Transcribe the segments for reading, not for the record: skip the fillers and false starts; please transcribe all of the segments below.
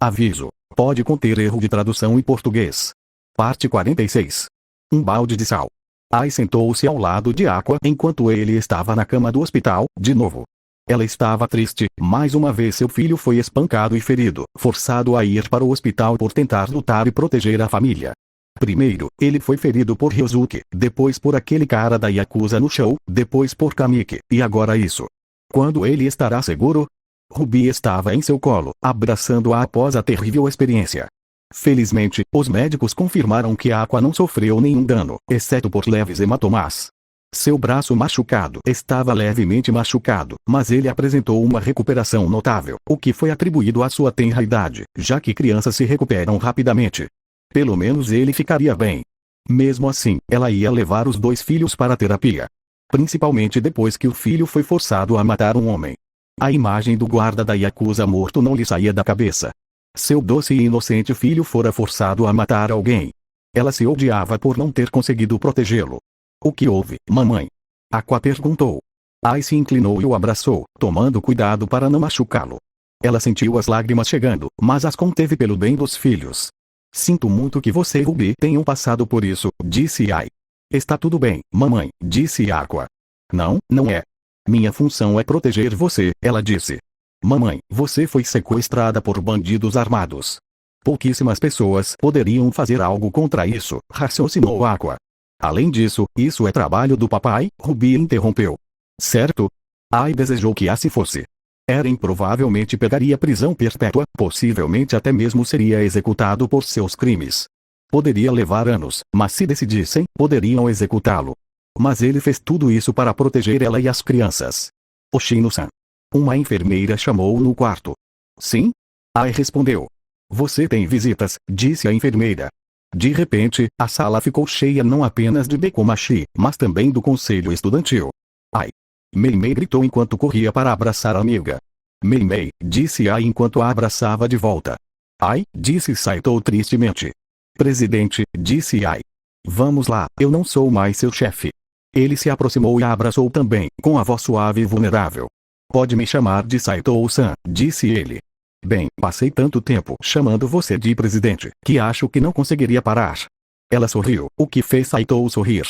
Aviso: pode conter erro de tradução em português. Parte 46. Um balde de sal. Ai sentou-se ao lado de Aqua enquanto ele estava na cama do hospital, de novo. Ela estava triste, mais uma vez seu filho foi espancado e ferido, forçado a ir para o hospital por tentar lutar e proteger a família. Primeiro, ele foi ferido por Ryosuke, depois por aquele cara da Yakuza no show, depois por Kamiki, e agora isso. Quando ele estará seguro? Ruby estava em seu colo, abraçando-a após a terrível experiência. Felizmente, os médicos confirmaram que Aqua não sofreu nenhum dano, exceto por leves hematomas. Seu braço machucado estava levemente machucado, mas ele apresentou uma recuperação notável, o que foi atribuído à sua tenra idade, já que crianças se recuperam rapidamente. Pelo menos ele ficaria bem. Mesmo assim, ela ia levar os dois filhos para a terapia. Principalmente depois que o filho foi forçado a matar um homem. A imagem do guarda da Yakuza morto não lhe saía da cabeça. Seu doce e inocente filho fora forçado a matar alguém. Ela se odiava por não ter conseguido protegê-lo. O que houve, mamãe? Aqua perguntou. Ai se inclinou e o abraçou, tomando cuidado para não machucá-lo. Ela sentiu as lágrimas chegando, mas as conteve pelo bem dos filhos. Sinto muito que você e Ruby tenham passado por isso, disse Ai. Está tudo bem, mamãe, disse Aqua. Não, não é. Minha função é proteger você, ela disse. Mamãe, você foi sequestrada por bandidos armados. Pouquíssimas pessoas poderiam fazer algo contra isso, raciocinou Aqua. Além disso, isso é trabalho do papai, Ruby interrompeu. Certo? Ai desejou que assim fosse. Eren provavelmente pegaria prisão perpétua, possivelmente até mesmo seria executado por seus crimes. Poderia levar anos, mas se decidissem, poderiam executá-lo. Mas ele fez tudo isso para proteger ela e as crianças. Oshino-san. Uma enfermeira chamou no quarto. Sim? Ai respondeu. Você tem visitas, disse a enfermeira. De repente, a sala ficou cheia não apenas de Bekomachi, mas também do conselho estudantil. Ai! Meimei gritou enquanto corria para abraçar a amiga. Meimei, disse Ai enquanto a abraçava de volta. Ai, disse Saito tristemente. Presidente, disse Ai. Vamos lá, eu não sou mais seu chefe. Ele se aproximou e a abraçou também, com a voz suave e vulnerável. Pode me chamar de Saito-san, disse ele. Bem, passei tanto tempo chamando você de presidente, que acho que não conseguiria parar. Ela sorriu, o que fez Saito sorrir.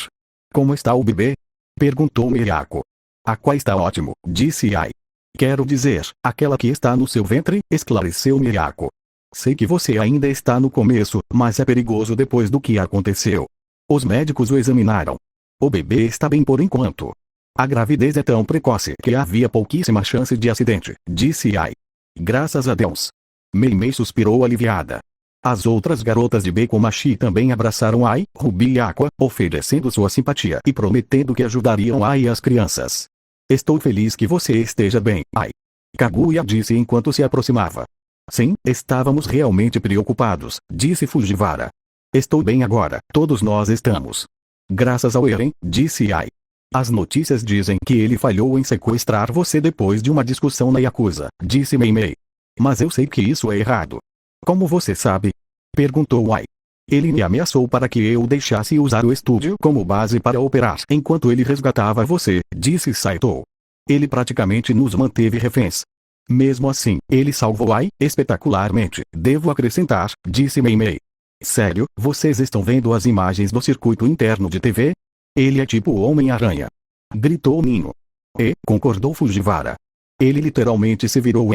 Como está o bebê? Perguntou Miyako. Aqua está ótimo, disse Ai. Quero dizer, aquela que está no seu ventre, esclareceu Miyako. Sei que você ainda está no começo, mas é perigoso depois do que aconteceu. Os médicos o examinaram. O bebê está bem por enquanto. A gravidez é tão precoce que havia pouquíssima chance de acidente, disse Ai. Graças a Deus. Meimei suspirou aliviada. As outras garotas de Bekomachi também abraçaram Ai, Ruby e Aqua, oferecendo sua simpatia e prometendo que ajudariam Ai e as crianças. Estou feliz que você esteja bem, Ai. Kaguya disse enquanto se aproximava. Sim, estávamos realmente preocupados, disse Fujiwara. Estou bem agora, todos nós estamos. Graças ao Eren, disse Ai. As notícias dizem que ele falhou em sequestrar você depois de uma discussão na Yakuza, disse Meimei. Mas eu sei que isso é errado. Como você sabe? Perguntou Ai. Ele me ameaçou para que eu deixasse usar o estúdio como base para operar enquanto ele resgatava você, disse Saito. Ele praticamente nos manteve reféns. Mesmo assim, ele salvou Ai, espetacularmente, devo acrescentar, disse Meimei. Sério, vocês estão vendo as imagens do circuito interno de TV? Ele é tipo o Homem-Aranha. Gritou Nino. Concordou Fujiwara. Ele literalmente se virou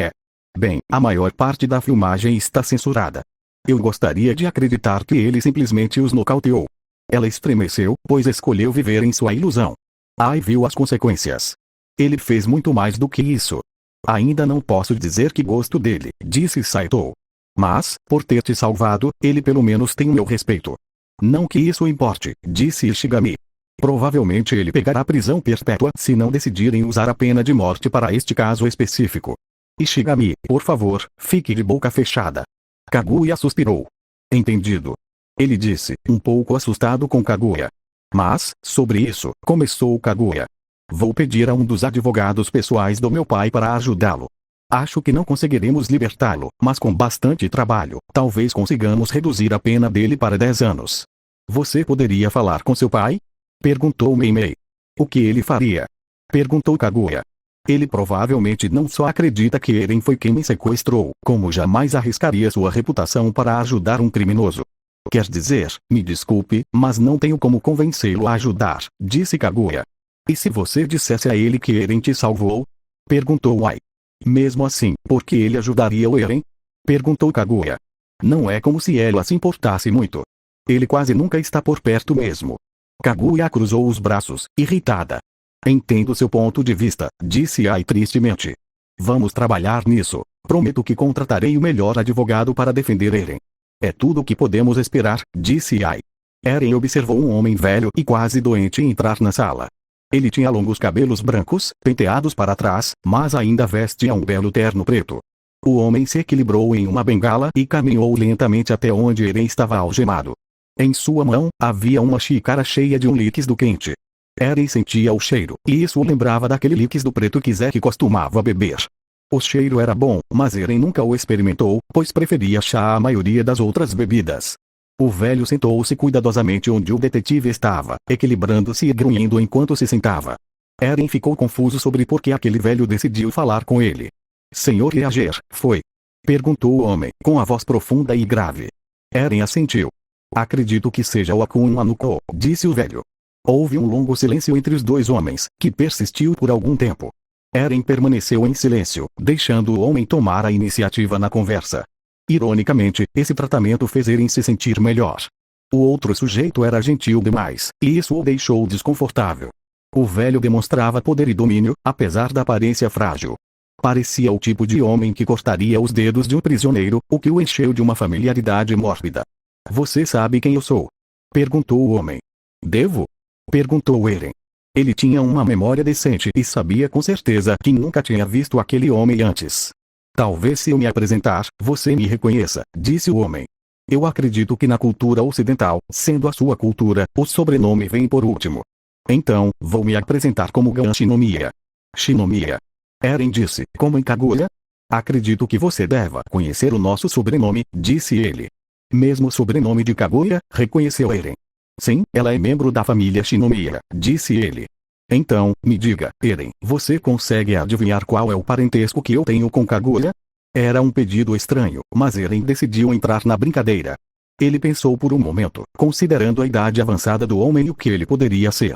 Bem, a maior parte da filmagem está censurada. Eu gostaria de acreditar que ele simplesmente os nocauteou. Ela estremeceu, pois escolheu viver em sua ilusão. Ai viu as consequências. Ele fez muito mais do que isso. Ainda não posso dizer que gosto dele, disse Saito. Mas, por ter te salvado, ele pelo menos tem o meu respeito. Não que isso importe, disse Ishigami. Provavelmente ele pegará prisão perpétua se não decidirem usar a pena de morte para este caso específico. Ishigami, por favor, fique de boca fechada. Kaguya suspirou. Entendido. Ele disse, um pouco assustado com Kaguya. Mas, sobre isso, começou Kaguya. Vou pedir a um dos advogados pessoais do meu pai para ajudá-lo. Acho que não conseguiremos libertá-lo, mas com bastante trabalho, talvez consigamos reduzir a pena dele para 10 anos. Você poderia falar com seu pai? Perguntou Meimei. O que ele faria? Perguntou Kaguya. Ele provavelmente não só acredita que Eren foi quem me sequestrou, como jamais arriscaria sua reputação para ajudar um criminoso. Quer dizer, me desculpe, mas não tenho como convencê-lo a ajudar, disse Kaguya. E se você dissesse a ele que Eren te salvou? Perguntou Ai. Mesmo assim, por que ele ajudaria o Eren? Perguntou Kaguya. Não é como se ela se importasse muito. Ele quase nunca está por perto mesmo. Kaguya cruzou os braços, irritada. Entendo seu ponto de vista, disse Ai tristemente. Vamos trabalhar nisso. Prometo que contratarei o melhor advogado para defender Eren. É tudo o que podemos esperar, disse Ai. Eren observou um homem velho e quase doente entrar na sala. Ele tinha longos cabelos brancos, penteados para trás, mas ainda vestia um belo terno preto. O homem se equilibrou em uma bengala e caminhou lentamente até onde Eren estava algemado. Em sua mão, havia uma xícara cheia de um líquido quente. Eren sentia o cheiro, e isso o lembrava daquele líquido preto que Zeke costumava beber. O cheiro era bom, mas Eren nunca o experimentou, pois preferia chá à maioria das outras bebidas. O velho sentou-se cuidadosamente onde o detetive estava, equilibrando-se e grunhindo enquanto se sentava. Eren ficou confuso sobre por que aquele velho decidiu falar com ele. Senhor Yeager, foi? Perguntou o homem, com a voz profunda e grave. Eren assentiu. Acredito que seja o Akuma no Ko, disse o velho. Houve um longo silêncio entre os dois homens, que persistiu por algum tempo. Eren permaneceu em silêncio, deixando o homem tomar a iniciativa na conversa. Ironicamente, esse tratamento fez Eren se sentir melhor. O outro sujeito era gentil demais, e isso o deixou desconfortável. O velho demonstrava poder e domínio, apesar da aparência frágil. Parecia o tipo de homem que cortaria os dedos de um prisioneiro, o que o encheu de uma familiaridade mórbida. Você sabe quem eu sou? Perguntou o homem. Devo? Perguntou Eren. Ele tinha uma memória decente e sabia com certeza que nunca tinha visto aquele homem antes. Talvez se eu me apresentar, você me reconheça, disse o homem. Eu acredito que na cultura ocidental, sendo a sua cultura, o sobrenome vem por último. Então, vou me apresentar como Gan Shinomiya. Shinomiya. Eren disse, como em Kaguya? Acredito que você deva conhecer o nosso sobrenome, disse ele. Mesmo sobrenome de Kaguya, reconheceu Eren. Sim, ela é membro da família Shinomiya, disse ele. Então, me diga, Eren, você consegue adivinhar qual é o parentesco que eu tenho com Kaguya? Era um pedido estranho, mas Eren decidiu entrar na brincadeira. Ele pensou por um momento, considerando a idade avançada do homem e o que ele poderia ser.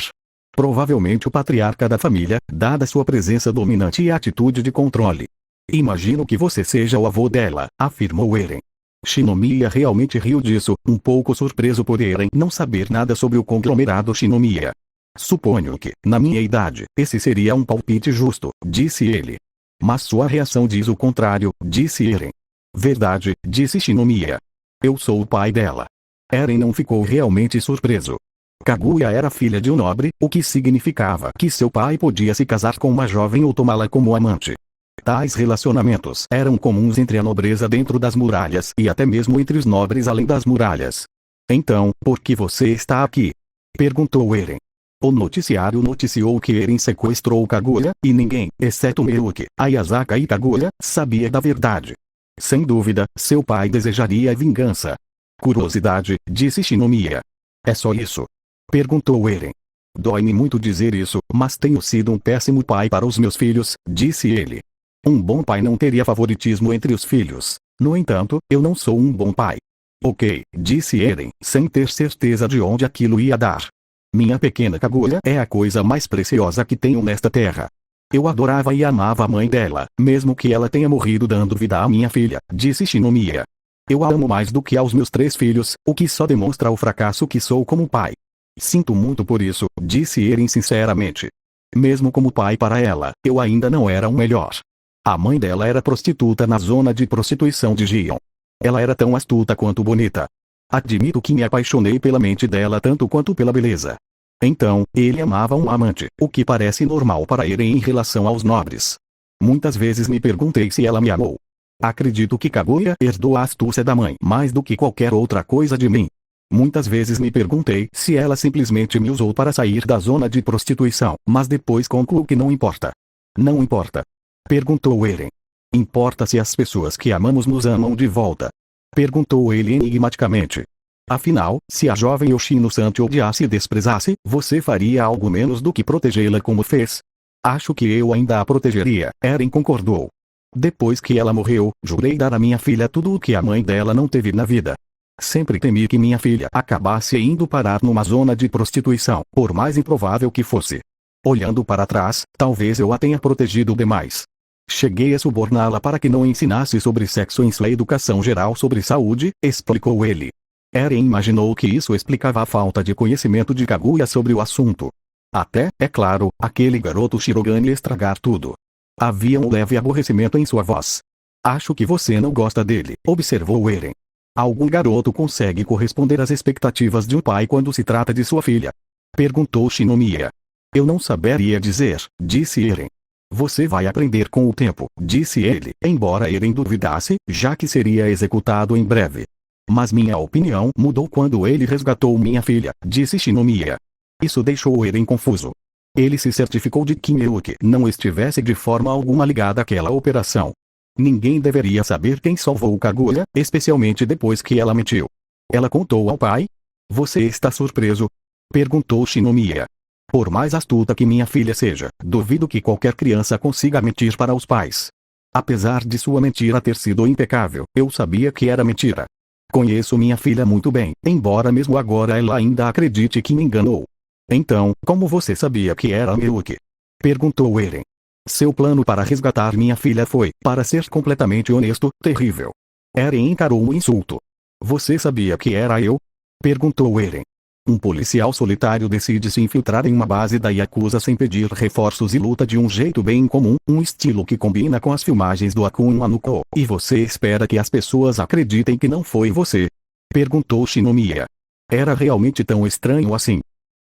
Provavelmente o patriarca da família, dada sua presença dominante e atitude de controle. Imagino que você seja o avô dela, afirmou Eren. Shinomiya realmente riu disso, um pouco surpreso por Eren não saber nada sobre o conglomerado Shinomiya. Suponho que, na minha idade, esse seria um palpite justo, disse ele. Mas sua reação diz o contrário, disse Eren. Verdade, disse Shinomiya. Eu sou o pai dela. Eren não ficou realmente surpreso. Kaguya era filha de um nobre, o que significava que seu pai podia se casar com uma jovem ou tomá-la como amante. Tais relacionamentos eram comuns entre a nobreza dentro das muralhas e até mesmo entre os nobres além das muralhas. Então, por que você está aqui? Perguntou Eren. O noticiário noticiou que Eren sequestrou Kaguya, e ninguém, exceto Meuki, Ayasaka e Kaguya, sabia da verdade. Sem dúvida, seu pai desejaria vingança. Curiosidade, disse Shinomiya. É só isso? Perguntou Eren. Dói-me muito dizer isso, mas tenho sido um péssimo pai para os meus filhos, disse ele. Um bom pai não teria favoritismo entre os filhos. No entanto, eu não sou um bom pai. Ok, disse Eren, sem ter certeza de onde aquilo ia dar. Minha pequena Kaguya é a coisa mais preciosa que tenho nesta terra. Eu adorava e amava a mãe dela, mesmo que ela tenha morrido dando vida à minha filha, disse Shinomiya. Eu a amo mais do que aos meus 3 filhos, o que só demonstra o fracasso que sou como pai. Sinto muito por isso, disse Eren sinceramente. Mesmo como pai para ela, eu ainda não era um melhor. A mãe dela era prostituta na zona de prostituição de Gion. Ela era tão astuta quanto bonita. Admito que me apaixonei pela mente dela tanto quanto pela beleza. Então, ele amava um amante, o que parece normal para Eren em relação aos nobres. Muitas vezes me perguntei se ela me amou. Acredito que Kaguya herdou a astúcia da mãe mais do que qualquer outra coisa de mim. Muitas vezes me perguntei se ela simplesmente me usou para sair da zona de prostituição, mas depois concluo que não importa. Não importa. Perguntou Eren. Importa se as pessoas que amamos nos amam de volta? Perguntou ele enigmaticamente. Afinal, se a jovem Yoshino-san te odiasse e desprezasse, você faria algo menos do que protegê-la como fez? Acho que eu ainda a protegeria, Eren concordou. Depois que ela morreu, jurei dar à minha filha tudo o que a mãe dela não teve na vida. Sempre temi que minha filha acabasse indo parar numa zona de prostituição, por mais improvável que fosse. Olhando para trás, talvez eu a tenha protegido demais. Cheguei a suborná-la para que não ensinasse sobre sexo em sua educação geral sobre saúde, explicou ele. Eren imaginou que isso explicava a falta de conhecimento de Kaguya sobre o assunto. Até, é claro, aquele garoto Shirogane estragar tudo. Havia um leve aborrecimento em sua voz. Acho que você não gosta dele, observou Eren. Algum garoto consegue corresponder às expectativas de um pai quando se trata de sua filha? Perguntou Shinomiya. Eu não saberia dizer, disse Eren. Você vai aprender com o tempo, disse ele, embora Eren duvidasse, já que seria executado em breve. Mas minha opinião mudou quando ele resgatou minha filha, disse Shinomiya. Isso deixou Eren confuso. Ele se certificou de que Miyuki não estivesse de forma alguma ligada àquela operação. Ninguém deveria saber quem salvou Kaguya, especialmente depois que ela mentiu. Ela contou ao pai? Você está surpreso? Perguntou Shinomiya. Por mais astuta que minha filha seja, duvido que qualquer criança consiga mentir para os pais. Apesar de sua mentira ter sido impecável, eu sabia que era mentira. Conheço minha filha muito bem, embora mesmo agora ela ainda acredite que me enganou. Então, como você sabia que era Miyuki? Perguntou Eren. Seu plano para resgatar minha filha foi, para ser completamente honesto, terrível. Eren encarou o insulto. Você sabia que era eu? Perguntou Eren. Um policial solitário decide se infiltrar em uma base da Yakuza sem pedir reforços e luta de um jeito bem incomum, um estilo que combina com as filmagens do Akuma no Ko. E você espera que as pessoas acreditem que não foi você? Perguntou Shinomiya. Era realmente tão estranho assim?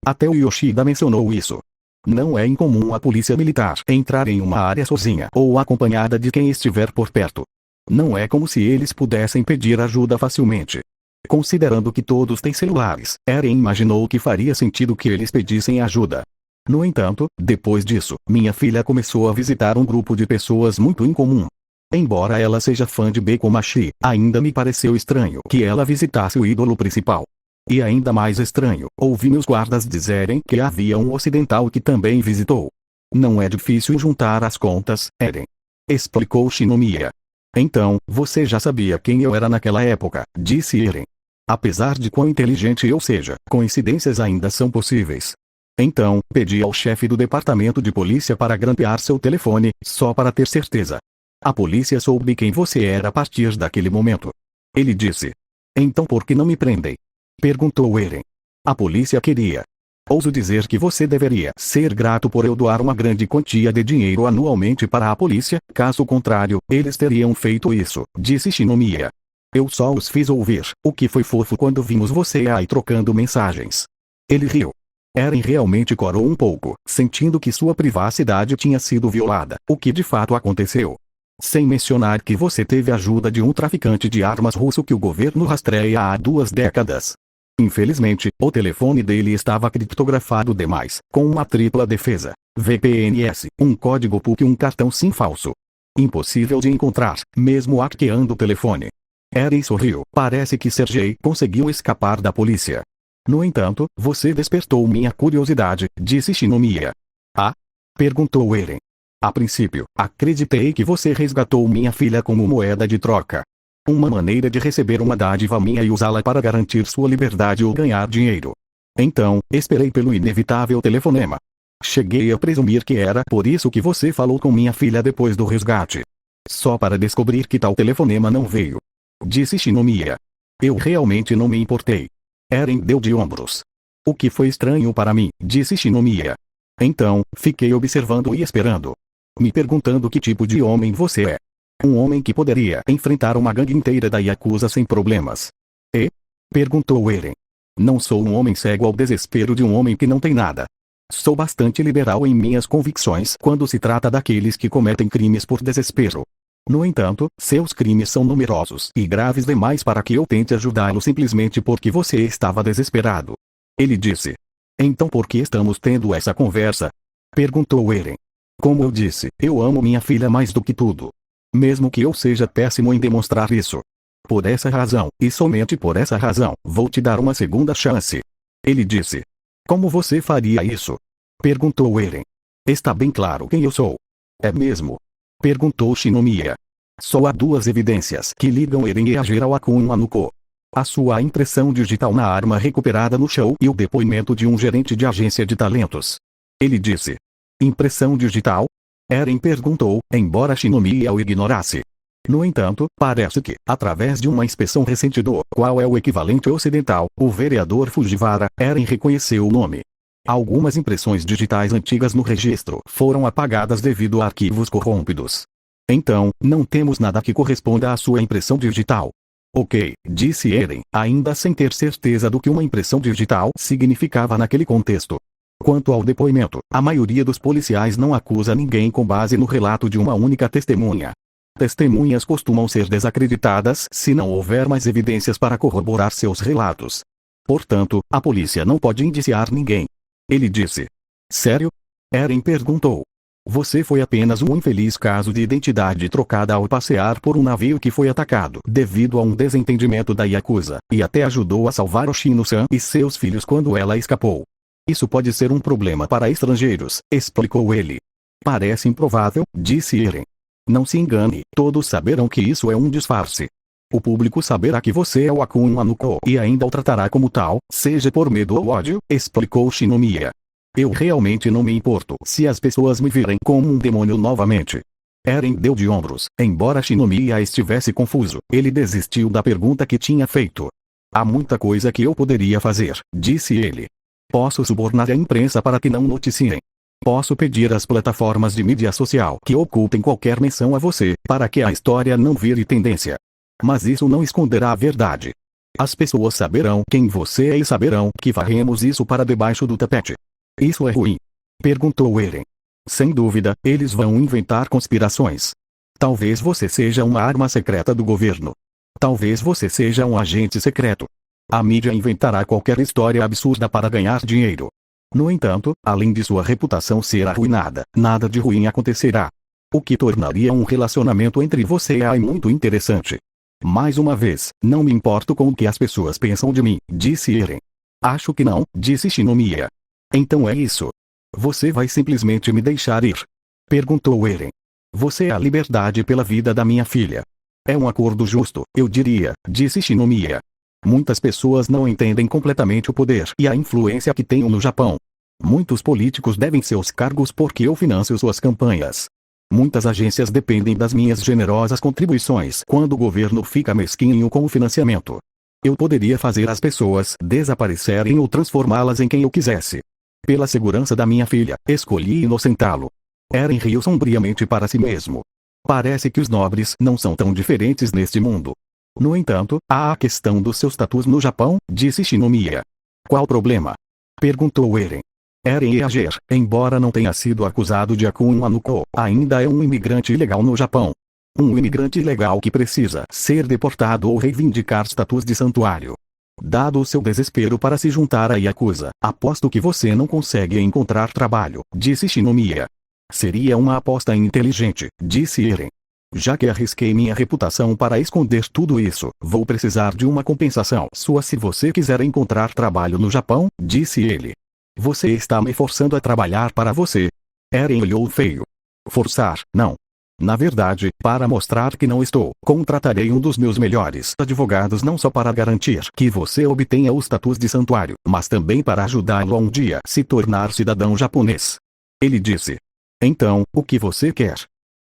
Até o Yoshida mencionou isso. Não é incomum a polícia militar entrar em uma área sozinha ou acompanhada de quem estiver por perto. Não é como se eles pudessem pedir ajuda facilmente. Considerando que todos têm celulares, Eren imaginou que faria sentido que eles pedissem ajuda. No entanto, depois disso, minha filha começou a visitar um grupo de pessoas muito incomum. Embora ela seja fã de Bekomachi, ainda me pareceu estranho que ela visitasse o ídolo principal. E ainda mais estranho, ouvi meus guardas dizerem que havia um ocidental que também visitou. Não é difícil juntar as contas, Eren. Explicou Shinomiya. Então, você já sabia quem eu era naquela época, disse Eren. Apesar de quão inteligente eu seja, coincidências ainda são possíveis. Então, pedi ao chefe do departamento de polícia para grampear seu telefone, só para ter certeza. A polícia soube quem você era a partir daquele momento. Ele disse. Então por que não me prendem? Perguntou Eren. A polícia queria. Ouso dizer que você deveria ser grato por eu doar uma grande quantia de dinheiro anualmente para a polícia, caso contrário, eles teriam feito isso, disse Shinomiya. Eu só os fiz ouvir, o que foi fofo quando vimos você aí trocando mensagens. Ele riu. Eren realmente corou um pouco, sentindo que sua privacidade tinha sido violada, o que de fato aconteceu. Sem mencionar que você teve a ajuda de um traficante de armas russo que o governo rastreia há 2 décadas. Infelizmente, o telefone dele estava criptografado demais, com uma tripla defesa, VPNs, um código PUC e um cartão SIM falso. Impossível de encontrar, mesmo hackeando o telefone. Eren sorriu. Parece que Sergei conseguiu escapar da polícia. No entanto, você despertou minha curiosidade, disse Shinomiya. Ah? Perguntou Eren. A princípio, acreditei que você resgatou minha filha como moeda de troca. Uma maneira de receber uma dádiva minha e usá-la para garantir sua liberdade ou ganhar dinheiro. Então, esperei pelo inevitável telefonema. Cheguei a presumir que era por isso que você falou com minha filha depois do resgate. Só para descobrir que tal telefonema não veio. Disse Shinomiya. Eu realmente não me importei. Eren deu de ombros. O que foi estranho para mim, disse Shinomiya. Então, fiquei observando e esperando. Me perguntando que tipo de homem você é. Um homem que poderia enfrentar uma gangue inteira da Yakuza sem problemas. E? Perguntou Eren. Não sou um homem cego ao desespero de um homem que não tem nada. Sou bastante liberal em minhas convicções quando se trata daqueles que cometem crimes por desespero. No entanto, seus crimes são numerosos e graves demais para que eu tente ajudá-lo simplesmente porque você estava desesperado. Ele disse. Então por que estamos tendo essa conversa? Perguntou Eren. Como eu disse, eu amo minha filha mais do que tudo. Mesmo que eu seja péssimo em demonstrar isso. Por essa razão, e somente por essa razão, vou te dar uma segunda chance. Ele disse. Como você faria isso? Perguntou Eren. Está bem claro quem eu sou. É mesmo? Perguntou Shinomiya. Só há duas evidências que ligam Eren Yeager ao Akuma no Ko. A sua impressão digital na arma recuperada no chão e o depoimento de um gerente de agência de talentos. Ele disse. Impressão digital? Eren perguntou, embora Shinomiya o ignorasse. No entanto, parece que, através de uma inspeção recente do qual é o equivalente ocidental, o vereador Fujiwara, Eren reconheceu o nome. Algumas impressões digitais antigas no registro foram apagadas devido a arquivos corrompidos. Então, não temos nada que corresponda à sua impressão digital. Ok, disse Eren, ainda sem ter certeza do que uma impressão digital significava naquele contexto. Quanto ao depoimento, a maioria dos policiais não acusa ninguém com base no relato de uma única testemunha. Testemunhas costumam ser desacreditadas se não houver mais evidências para corroborar seus relatos. Portanto, a polícia não pode indiciar ninguém. Ele disse. Sério? Eren perguntou. Você foi apenas um infeliz caso de identidade trocada ao passear por um navio que foi atacado devido a um desentendimento da Yakuza, e até ajudou a salvar Oshino-san e seus filhos quando ela escapou. Isso pode ser um problema para estrangeiros, explicou ele. Parece improvável, disse Eren. Não se engane, todos saberão que isso é um disfarce. O público saberá que você é o Akuma no Ko e ainda o tratará como tal, seja por medo ou ódio, explicou Shinomiya. Eu realmente não me importo se as pessoas me virem como um demônio novamente. Eren deu de ombros, embora Shinomiya estivesse confuso, ele desistiu da pergunta que tinha feito. Há muita coisa que eu poderia fazer, disse ele. Posso subornar a imprensa para que não noticiem. Posso pedir às plataformas de mídia social que ocultem qualquer menção a você, para que a história não vire tendência. Mas isso não esconderá a verdade. As pessoas saberão quem você é e saberão que varremos isso para debaixo do tapete. Isso é ruim? Perguntou Eren. Sem dúvida, eles vão inventar conspirações. Talvez você seja uma arma secreta do governo. Talvez você seja um agente secreto. A mídia inventará qualquer história absurda para ganhar dinheiro. No entanto, além de sua reputação ser arruinada, nada de ruim acontecerá. O que tornaria um relacionamento entre você e a muito interessante. Mais uma vez, não me importo com o que as pessoas pensam de mim, disse Eren. Acho que não, disse Shinomiya. Então é isso. Você vai simplesmente me deixar ir? Perguntou Eren. Você é a liberdade pela vida da minha filha. É um acordo justo, eu diria, disse Shinomiya. Muitas pessoas não entendem completamente o poder e a influência que tenho no Japão. Muitos políticos devem seus cargos porque eu financio suas campanhas. Muitas agências dependem das minhas generosas contribuições quando o governo fica mesquinho com o financiamento. Eu poderia fazer as pessoas desaparecerem ou transformá-las em quem eu quisesse. Pela segurança da minha filha, escolhi inocentá-lo. Eren riu sombriamente para si mesmo. Parece que os nobres não são tão diferentes neste mundo. No entanto, há a questão dos seus tatus no Japão, disse Shinomiya. Qual problema? Perguntou Eren. Eren Yeager, embora não tenha sido acusado de Akuma no Ko, ainda é um imigrante ilegal no Japão. Um imigrante ilegal que precisa ser deportado ou reivindicar status de santuário. Dado o seu desespero para se juntar à Yakuza, aposto que você não consegue encontrar trabalho, disse Shinomiya. Seria uma aposta inteligente, disse Eren. Já que arrisquei minha reputação para esconder tudo isso, vou precisar de uma compensação sua se você quiser encontrar trabalho no Japão, disse ele. Você está me forçando a trabalhar para você. Eren olhou feio. Forçar, não. Na verdade, para mostrar que não estou, contratarei um dos meus melhores advogados não só para garantir que você obtenha o status de santuário, mas também para ajudá-lo a um dia se tornar cidadão japonês. Ele disse. Então, o que você quer?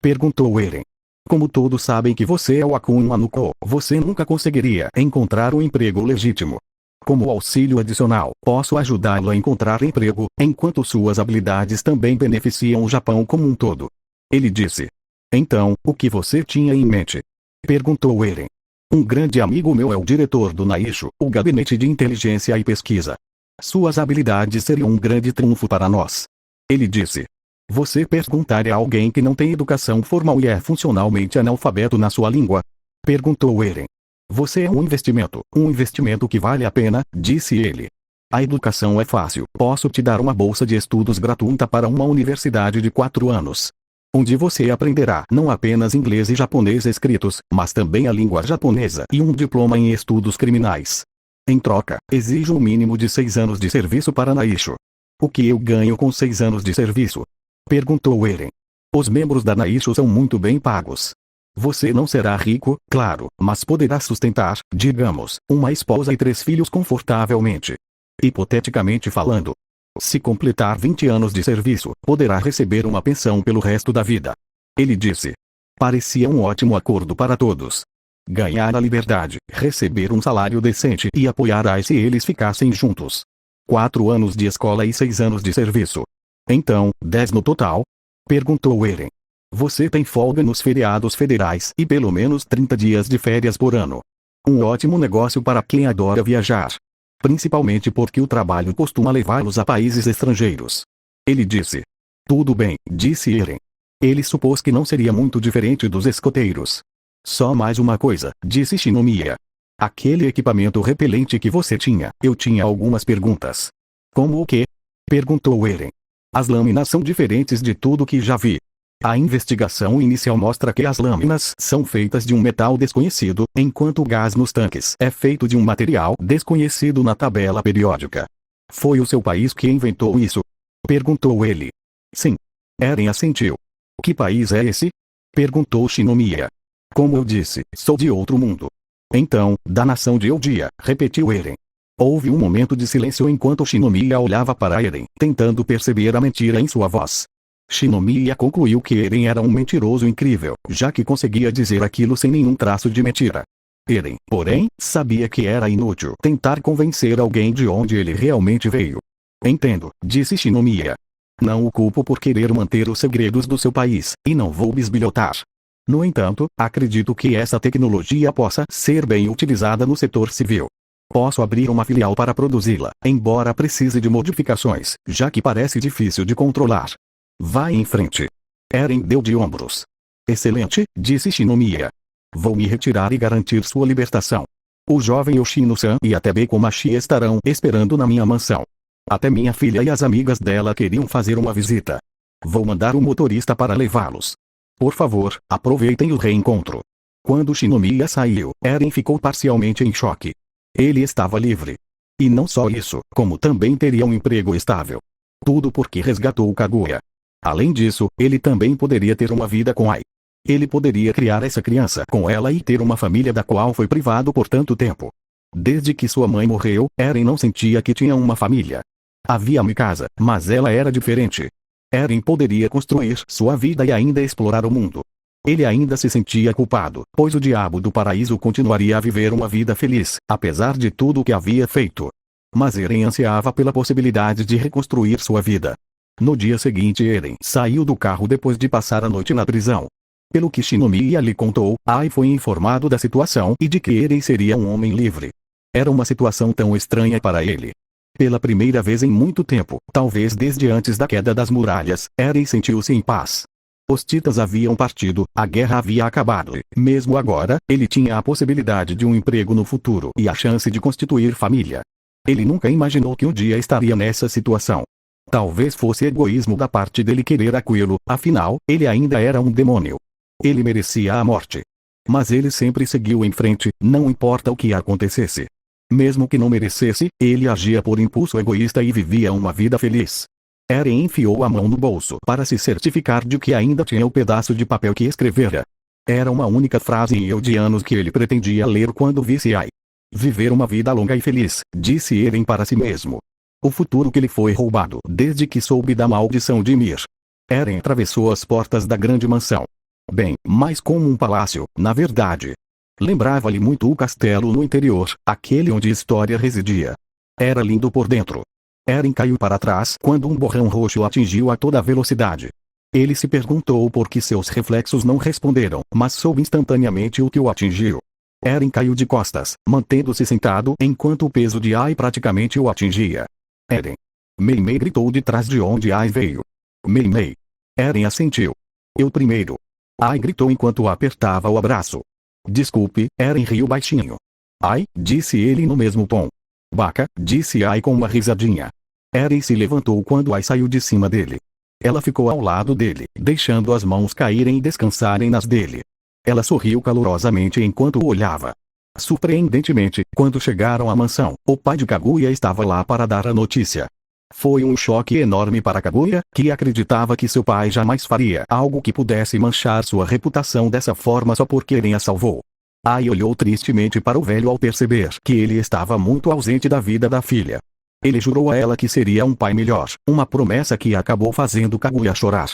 Perguntou Eren. Como todos sabem que você é o Akuma no Ko, você nunca conseguiria encontrar um emprego legítimo. Como auxílio adicional, posso ajudá-lo a encontrar emprego, enquanto suas habilidades também beneficiam o Japão como um todo. Ele disse. Então, o que você tinha em mente? Perguntou Eren. Um grande amigo meu é o diretor do Naisho, o gabinete de inteligência e pesquisa. Suas habilidades seriam um grande triunfo para nós. Ele disse. Você perguntaria a alguém que não tem educação formal e é funcionalmente analfabeto na sua língua? Perguntou Eren. Você é um investimento que vale a pena, disse ele. A educação é fácil, posso te dar uma bolsa de estudos gratuita para uma universidade de 4 anos. Onde você aprenderá não apenas inglês e japonês escritos, mas também a língua japonesa e um diploma em estudos criminais. Em troca, exijo um mínimo de 6 anos de serviço para Naisho. O que eu ganho com 6 anos de serviço? Perguntou Eren. Os membros da Naisho são muito bem pagos. Você não será rico, claro, mas poderá sustentar, digamos, uma esposa e 3 filhos confortavelmente. Hipoteticamente falando. Se completar 20 anos de serviço, poderá receber uma pensão pelo resto da vida. Ele disse. Parecia um ótimo acordo para todos. Ganhar a liberdade, receber um salário decente e apoiar a se eles ficassem juntos. 4 anos de escola e 6 anos de serviço. Então, 10 no total? Perguntou Eren. Você tem folga nos feriados federais e pelo menos 30 dias de férias por ano. Um ótimo negócio para quem adora viajar. Principalmente porque o trabalho costuma levá-los a países estrangeiros. Ele disse. Tudo bem, disse Eren. Ele supôs que não seria muito diferente dos escoteiros. Só mais uma coisa, disse Shinomiya. Aquele equipamento repelente que você tinha, eu tinha algumas perguntas. Como o quê? Perguntou Eren. As lâminas são diferentes de tudo que já vi. A investigação inicial mostra que as lâminas são feitas de um metal desconhecido, enquanto o gás nos tanques é feito de um material desconhecido na tabela periódica. Foi o seu país que inventou isso? Perguntou ele. Sim. Eren assentiu. Que país é esse? Perguntou Shinomiya. Como eu disse, sou de outro mundo. Então, da nação de Eldia, repetiu Eren. Houve um momento de silêncio enquanto Shinomiya olhava para Eren, tentando perceber a mentira em sua voz. Shinomiya concluiu que Eren era um mentiroso incrível, já que conseguia dizer aquilo sem nenhum traço de mentira. Eren, porém, sabia que era inútil tentar convencer alguém de onde ele realmente veio. Entendo, disse Shinomiya. Não o culpo por querer manter os segredos do seu país, e não vou bisbilhotar. No entanto, acredito que essa tecnologia possa ser bem utilizada no setor civil. Posso abrir uma filial para produzi-la, embora precise de modificações, já que parece difícil de controlar. Vá em frente. Eren deu de ombros. Excelente, disse Shinomiya. Vou me retirar e garantir sua libertação. O jovem Yoshino-san e até Bekomachi estarão esperando na minha mansão. Até minha filha e as amigas dela queriam fazer uma visita. Vou mandar um motorista para levá-los. Por favor, aproveitem o reencontro. Quando Shinomiya saiu, Eren ficou parcialmente em choque. Ele estava livre. E não só isso, como também teria um emprego estável. Tudo porque resgatou Kaguya. Além disso, ele também poderia ter uma vida com Ai. Ele poderia criar essa criança com ela e ter uma família da qual foi privado por tanto tempo. Desde que sua mãe morreu, Eren não sentia que tinha uma família. Havia Mikasa, mas ela era diferente. Eren poderia construir sua vida e ainda explorar o mundo. Ele ainda se sentia culpado, pois o diabo do paraíso continuaria a viver uma vida feliz, apesar de tudo o que havia feito. Mas Eren ansiava pela possibilidade de reconstruir sua vida. No dia seguinte Eren saiu do carro depois de passar a noite na prisão. Pelo que Shinomiya lhe contou, Ai foi informado da situação e de que Eren seria um homem livre. Era uma situação tão estranha para ele. Pela primeira vez em muito tempo, talvez desde antes da queda das muralhas, Eren sentiu-se em paz. Os Titãs haviam partido, a guerra havia acabado e, mesmo agora, ele tinha a possibilidade de um emprego no futuro e a chance de constituir família. Ele nunca imaginou que um dia estaria nessa situação. Talvez fosse egoísmo da parte dele querer aquilo, afinal, ele ainda era um demônio. Ele merecia a morte. Mas ele sempre seguiu em frente, não importa o que acontecesse. Mesmo que não merecesse, ele agia por impulso egoísta e vivia uma vida feliz. Eren enfiou a mão no bolso para se certificar de que ainda tinha o pedaço de papel que escrevera. Era uma única frase em eldianos que ele pretendia ler quando visse Ai. Viver uma vida longa e feliz, disse Eren para si mesmo. O futuro que lhe foi roubado desde que soube da maldição de Ymir. Eren atravessou as portas da grande mansão. Bem, mais como um palácio, na verdade. Lembrava-lhe muito o castelo no interior, aquele onde História residia. Era lindo por dentro. Eren caiu para trás quando um borrão roxo atingiu a toda velocidade. Ele se perguntou por que seus reflexos não responderam, mas soube instantaneamente o que o atingiu. Eren caiu de costas, mantendo-se sentado enquanto o peso de Ai praticamente o atingia. Eren. Mei-Mei gritou de trás de onde Ai veio. Mei-Mei. Eren assentiu. Eu primeiro. Ai gritou enquanto apertava o abraço. Desculpe, Eren riu baixinho. Ai, disse ele no mesmo tom. Baca, disse Ai com uma risadinha. Eren se levantou quando Ai saiu de cima dele. Ela ficou ao lado dele, deixando as mãos caírem e descansarem nas dele. Ela sorriu calorosamente enquanto o olhava. Surpreendentemente, quando chegaram à mansão, o pai de Kaguya estava lá para dar a notícia. Foi um choque enorme para Kaguya, que acreditava que seu pai jamais faria algo que pudesse manchar sua reputação dessa forma só porque Eren a salvou. Ai olhou tristemente para o velho ao perceber que ele estava muito ausente da vida da filha. Ele jurou a ela que seria um pai melhor, uma promessa que acabou fazendo Kaguya chorar.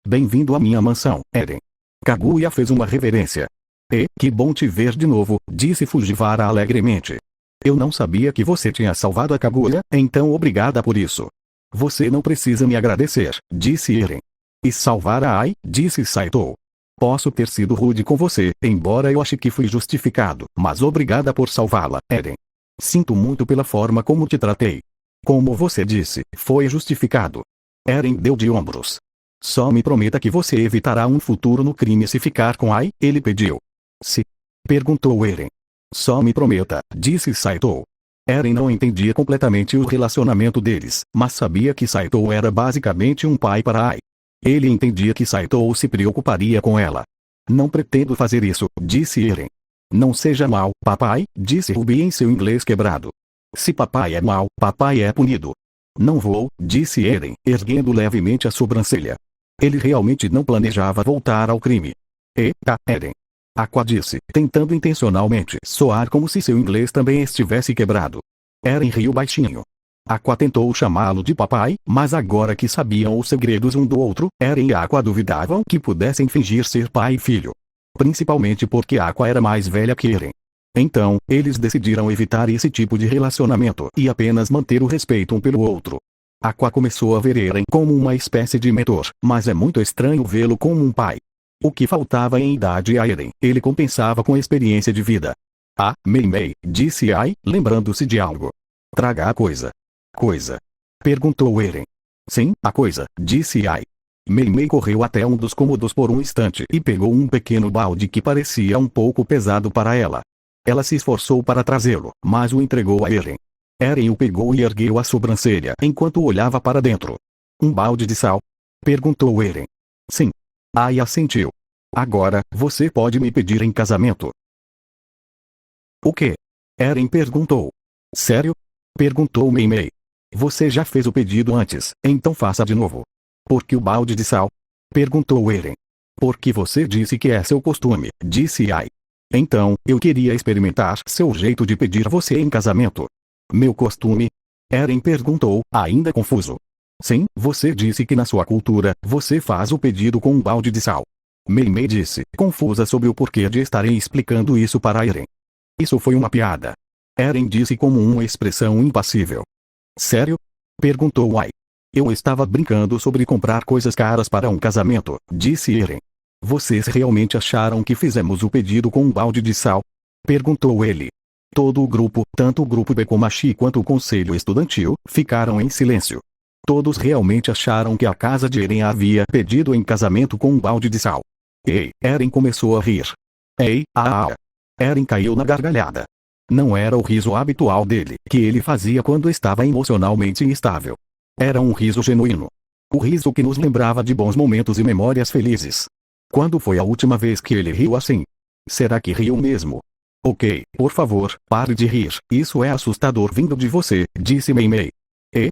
Bem-vindo à minha mansão, Eren. Kaguya fez uma reverência. E, que bom te ver de novo, disse Fujiwara alegremente. Eu não sabia que você tinha salvado a Kaguya, então obrigada por isso. Você não precisa me agradecer, disse Eren. E salvar a Ai, disse Saito. Posso ter sido rude com você, embora eu ache que fui justificado, mas obrigada por salvá-la, Eren. Sinto muito pela forma como te tratei. Como você disse, foi justificado. Eren deu de ombros. Só me prometa que você evitará um futuro no crime se ficar com Ai, ele pediu. Se? Perguntou Eren. Só me prometa, disse Saito. Eren não entendia completamente o relacionamento deles, mas sabia que Saito era basicamente um pai para Ai. Ele entendia que Saito se preocuparia com ela. Não pretendo fazer isso, disse Eren. Não seja mau, papai, disse Ruby em seu inglês quebrado. Se papai é mau, papai é punido. Não vou, disse Eren, erguendo levemente a sobrancelha. Ele realmente não planejava voltar ao crime. Eita, Eren. Aqua disse, tentando intencionalmente soar como se seu inglês também estivesse quebrado. Eren riu baixinho. Aqua tentou chamá-lo de papai, mas agora que sabiam os segredos um do outro, Eren e Aqua duvidavam que pudessem fingir ser pai e filho. Principalmente porque Aqua era mais velha que Eren. Então, eles decidiram evitar esse tipo de relacionamento e apenas manter o respeito um pelo outro. Aqua começou a ver Eren como uma espécie de mentor, mas é muito estranho vê-lo como um pai. O que faltava em idade a Eren, ele compensava com experiência de vida. Ah, Mei, disse Ai, lembrando-se de algo. Traga a coisa. Coisa? Perguntou Eren. Sim, a coisa, disse Ai. Mei correu até um dos cômodos por um instante e pegou um pequeno balde que parecia um pouco pesado para ela. Ela se esforçou para trazê-lo, mas o entregou a Eren. Eren o pegou e ergueu a sobrancelha enquanto olhava para dentro. Um balde de sal? Perguntou Eren. Sim. Ai assentiu. Agora, você pode me pedir em casamento. O quê? Eren perguntou. Sério? Perguntou Mei. Você já fez o pedido antes, então faça de novo. Por que o balde de sal? Perguntou Eren. Porque você disse que é seu costume, disse Ai. Então, eu queria experimentar seu jeito de pedir você em casamento. Meu costume? Eren perguntou, ainda confuso. Sim, você disse que na sua cultura, você faz o pedido com um balde de sal. Mei disse, confusa sobre o porquê de estarem explicando isso para Eren. Isso foi uma piada. Eren disse como uma expressão impassível. Sério? Perguntou Ai. Eu estava brincando sobre comprar coisas caras para um casamento, disse Eren. Vocês realmente acharam que fizemos o pedido com um balde de sal? Perguntou ele. Todo o grupo, tanto o grupo Bekomachi quanto o conselho estudantil, ficaram em silêncio. Todos realmente acharam que a casa de Eren havia pedido em casamento com um balde de sal. Ei, Eren começou a rir. Ei, Eren caiu na gargalhada. Não era o riso habitual dele, que ele fazia quando estava emocionalmente instável. Era um riso genuíno. O riso que nos lembrava de bons momentos e memórias felizes. Quando foi a última vez que ele riu assim? Será que riu mesmo? Ok, por favor, pare de rir, isso é assustador vindo de você, disse Mei.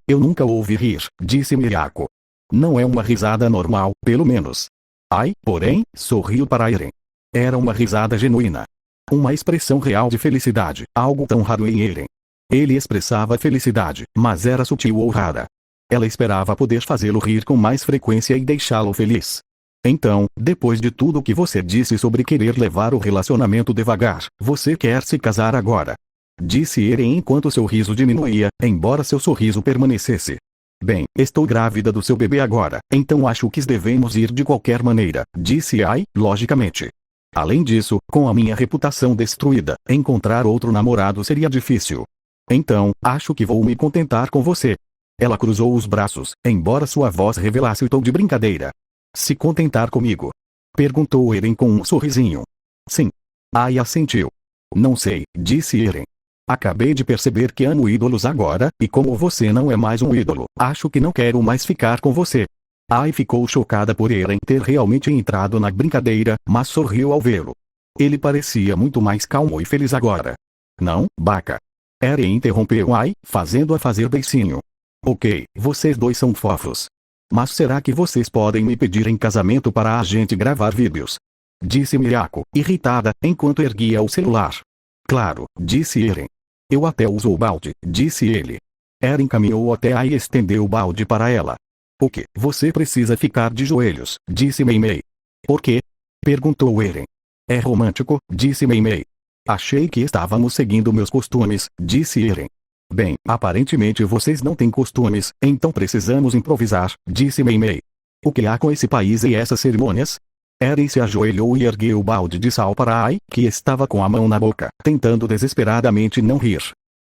Eu nunca ouvi rir, disse Miyako. Não é uma risada normal, pelo menos. Ai, porém, sorriu para Eren. Era uma risada genuína. Uma expressão real de felicidade, algo tão raro em Eren. Ele expressava felicidade, mas era sutil ou rara. Ela esperava poder fazê-lo rir com mais frequência e deixá-lo feliz. Então, depois de tudo o que você disse sobre querer levar o relacionamento devagar, você quer se casar agora. Disse Eren enquanto seu riso diminuía, embora seu sorriso permanecesse. Bem, estou grávida do seu bebê agora, então acho que devemos ir de qualquer maneira, disse Ai, logicamente. Além disso, com a minha reputação destruída, encontrar outro namorado seria difícil. Então, acho que vou me contentar com você. Ela cruzou os braços, embora sua voz revelasse o tom de brincadeira. Se contentar comigo? Perguntou Eren com um sorrisinho. Sim. Ai assentiu. Não sei, disse Eren. Acabei de perceber que amo ídolos agora, e como você não é mais um ídolo, acho que não quero mais ficar com você. Ai ficou chocada por Eren ter realmente entrado na brincadeira, mas sorriu ao vê-lo. Ele parecia muito mais calmo e feliz agora. Não, Baka. Eren interrompeu Ai, fazendo-a fazer beicinho. Ok, vocês dois são fofos. Mas será que vocês podem me pedir em casamento para a gente gravar vídeos? Disse Miyako, irritada, enquanto erguia o celular. Claro, disse Eren. Eu até uso o balde, disse ele. Eren caminhou até a e estendeu o balde para ela. O que? Você precisa ficar de joelhos, disse Meimei. Por quê? Perguntou Eren. É romântico, disse Meimei. Achei que estávamos seguindo meus costumes, disse Eren. Bem, aparentemente vocês não têm costumes, então precisamos improvisar, disse Meimei. O que há com esse país e essas cerimônias? Eren se ajoelhou e ergueu o balde de sal para Ai, que estava com a mão na boca, tentando desesperadamente não rir.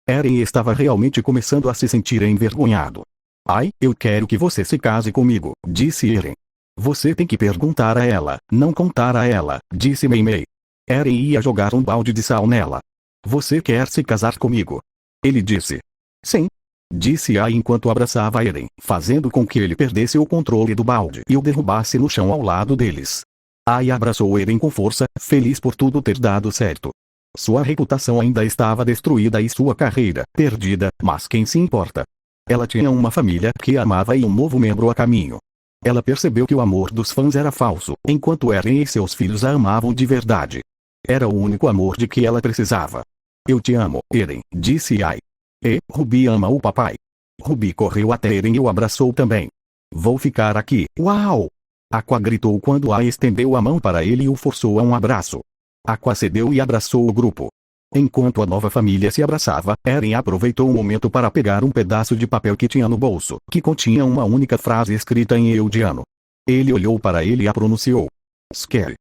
Eren estava realmente começando a se sentir envergonhado. Ai, eu quero que você se case comigo, disse Eren. Você tem que perguntar a ela, não contar a ela, disse Meimei. Eren ia jogar um balde de sal nela. Você quer se casar comigo? Ele disse. Sim. Disse Ai enquanto abraçava Eren, fazendo com que ele perdesse o controle do balde e o derrubasse no chão ao lado deles. Ai abraçou Eren com força, feliz por tudo ter dado certo. Sua reputação ainda estava destruída e sua carreira perdida, mas quem se importa? Ela tinha uma família que a amava e um novo membro a caminho. Ela percebeu que o amor dos fãs era falso, enquanto Eren e seus filhos a amavam de verdade. Era o único amor de que ela precisava. Eu te amo, Eren, disse Ai. E Ruby ama o papai. Ruby correu até Eren e o abraçou também. Vou ficar aqui, uau! Aqua gritou quando Ai estendeu a mão para ele e o forçou a um abraço. Aqua cedeu e abraçou o grupo. Enquanto a nova família se abraçava, Eren aproveitou o momento para pegar um pedaço de papel que tinha no bolso, que continha uma única frase escrita em eldiano. Ele olhou para ele e a pronunciou. Scary,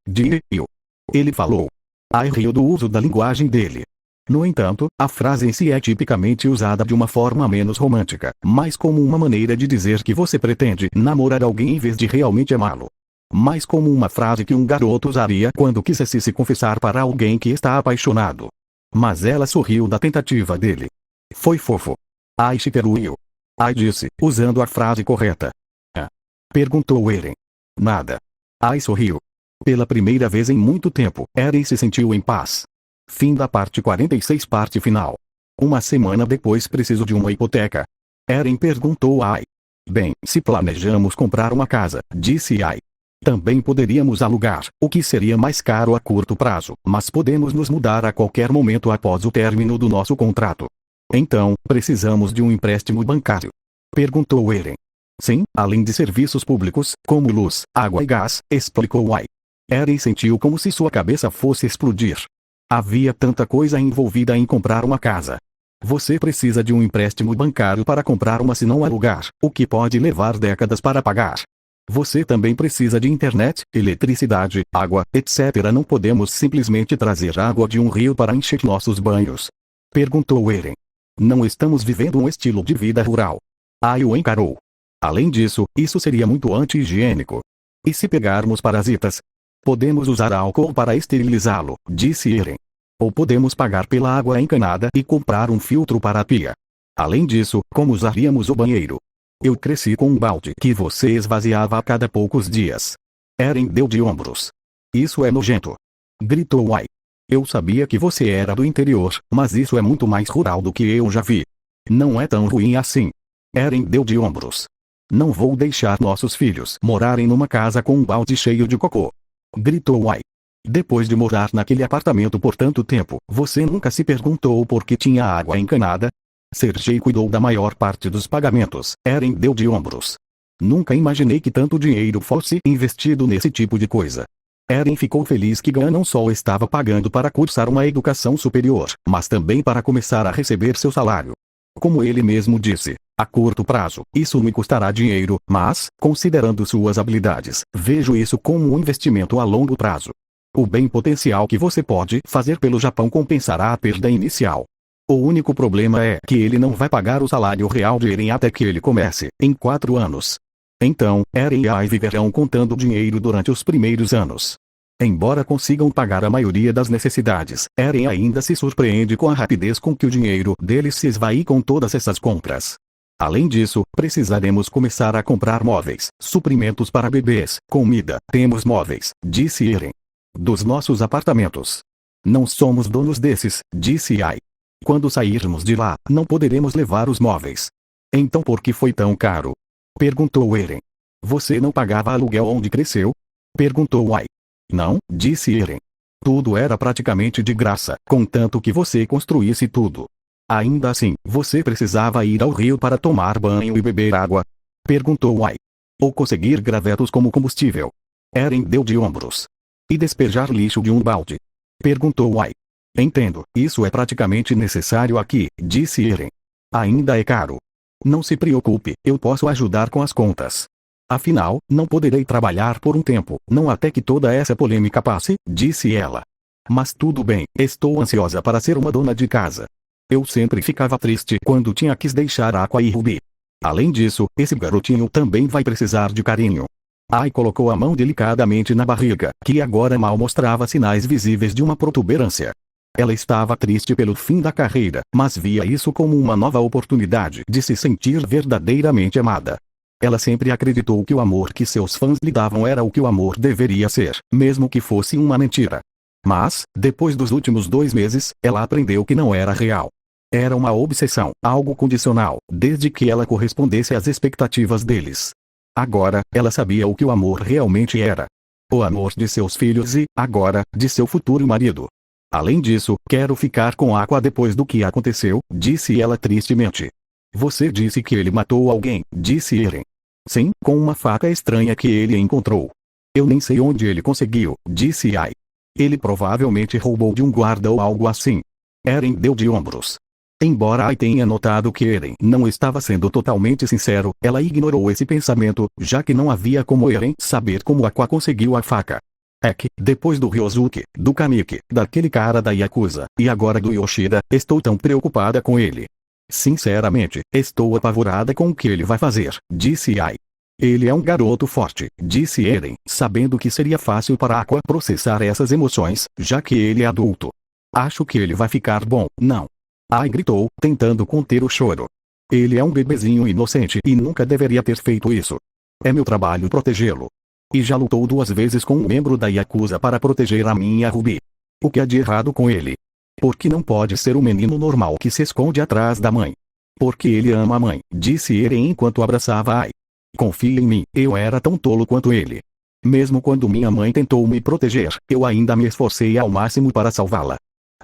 you. Ele falou. Ai riu do uso da linguagem dele. No entanto, a frase em si é tipicamente usada de uma forma menos romântica, mas como uma maneira de dizer que você pretende namorar alguém em vez de realmente amá-lo. Mais como uma frase que um garoto usaria quando quisesse se confessar para alguém que está apaixonado. Mas ela sorriu da tentativa dele. Foi fofo. Ai Shigeru. Ai disse, usando a frase correta. Ah? Perguntou Eren. Nada. Ai sorriu. Pela primeira vez em muito tempo, Eren se sentiu em paz. Fim da parte 46, parte final. Uma semana depois preciso de uma hipoteca. Eren perguntou a Ai. Bem, se planejamos comprar uma casa, disse Ai. Também poderíamos alugar, o que seria mais caro a curto prazo, mas podemos nos mudar a qualquer momento após o término do nosso contrato. Então, precisamos de um empréstimo bancário. Perguntou Eren. Sim, além de serviços públicos, como luz, água e gás, explicou Ai. Eren sentiu como se sua cabeça fosse explodir. Havia tanta coisa envolvida em comprar uma casa. Você precisa de um empréstimo bancário para comprar uma se não alugar, o que pode levar décadas para pagar. Você também precisa de internet, eletricidade, água, etc. Não podemos simplesmente trazer água de um rio para encher nossos banhos. Perguntou Eren. Não estamos vivendo um estilo de vida rural. Ai o encarou. Além disso, isso seria muito anti-higiênico. E se pegarmos parasitas? Podemos usar álcool para esterilizá-lo, disse Eren. Ou podemos pagar pela água encanada e comprar um filtro para a pia. Além disso, como usaríamos o banheiro? Eu cresci com um balde que você esvaziava a cada poucos dias. Eren deu de ombros. Isso é nojento. Gritou Ai. Eu sabia que você era do interior, mas isso é muito mais rural do que eu já vi. Não é tão ruim assim. Eren deu de ombros. Não vou deixar nossos filhos morarem numa casa com um balde cheio de cocô. Gritou Ai. Depois de morar naquele apartamento por tanto tempo, você nunca se perguntou por que tinha água encanada? Sergei cuidou da maior parte dos pagamentos. Eren deu de ombros. Nunca imaginei que tanto dinheiro fosse investido nesse tipo de coisa. Eren ficou feliz que Gan não só estava pagando para cursar uma educação superior, mas também para começar a receber seu salário. Como ele mesmo disse, a curto prazo, isso me custará dinheiro, mas, considerando suas habilidades, vejo isso como um investimento a longo prazo. O bem potencial que você pode fazer pelo Japão compensará a perda inicial. O único problema é que ele não vai pagar o salário real de Eren até que ele comece, em 4 anos. Então, Eren e Ai viverão contando dinheiro durante os primeiros anos. Embora consigam pagar a maioria das necessidades, Eren ainda se surpreende com a rapidez com que o dinheiro deles se esvai com todas essas compras. Além disso, precisaremos começar a comprar móveis, suprimentos para bebês, comida. Temos móveis, disse Eren. Dos nossos apartamentos. Não somos donos desses, disse Ai. Quando sairmos de lá, não poderemos levar os móveis. Então por que foi tão caro? Perguntou Eren. Você não pagava aluguel onde cresceu? Perguntou Ai. Não, disse Eren. Tudo era praticamente de graça, contanto que você construísse tudo. Ainda assim, você precisava ir ao rio para tomar banho e beber água? Perguntou Ai. Ou conseguir gravetos como combustível? Eren deu de ombros. E despejar lixo de um balde? Perguntou Ai. Entendo, isso é praticamente necessário aqui, disse Eren. Ainda é caro. Não se preocupe, eu posso ajudar com as contas. Afinal, não poderei trabalhar por um tempo, não até que toda essa polêmica passe, disse ela. Mas tudo bem, estou ansiosa para ser uma dona de casa. Eu sempre ficava triste quando tinha que deixar Aqua e Ruby. Além disso, esse garotinho também vai precisar de carinho. Ai colocou a mão delicadamente na barriga, que agora mal mostrava sinais visíveis de uma protuberância. Ela estava triste pelo fim da carreira, mas via isso como uma nova oportunidade de se sentir verdadeiramente amada. Ela sempre acreditou que o amor que seus fãs lhe davam era o que o amor deveria ser, mesmo que fosse uma mentira. Mas, depois dos últimos 2 meses, ela aprendeu que não era real. Era uma obsessão, algo condicional, desde que ela correspondesse às expectativas deles. Agora, ela sabia o que o amor realmente era. O amor de seus filhos e, agora, de seu futuro marido. Além disso, quero ficar com Aqua depois do que aconteceu, disse ela tristemente. Você disse que ele matou alguém, disse Eren. Sim, com uma faca estranha que ele encontrou. Eu nem sei onde ele conseguiu, disse Ai. Ele provavelmente roubou de um guarda ou algo assim. Eren deu de ombros. Embora Ai tenha notado que Eren não estava sendo totalmente sincero, ela ignorou esse pensamento, já que não havia como Eren saber como Aqua conseguiu a faca. É que, depois do Ryosuke, do Kaneki, daquele cara da Yakuza, e agora do Yoshida, estou tão preocupada com ele. Sinceramente, estou apavorada com o que ele vai fazer, disse Ai. Ele é um garoto forte, disse Eren, sabendo que seria fácil para Aqua processar essas emoções, já que ele é adulto. Acho que ele vai ficar bom, não. Ai gritou, tentando conter o choro. Ele é um bebezinho inocente e nunca deveria ter feito isso. É meu trabalho protegê-lo. E já lutou 2 vezes com um membro da Yakuza para proteger a minha Ruby. O que há de errado com ele? Porque não pode ser um menino normal que se esconde atrás da mãe. Porque ele ama a mãe, disse Eren enquanto abraçava Ai. Confia em mim, eu era tão tolo quanto ele. Mesmo quando minha mãe tentou me proteger, eu ainda me esforcei ao máximo para salvá-la.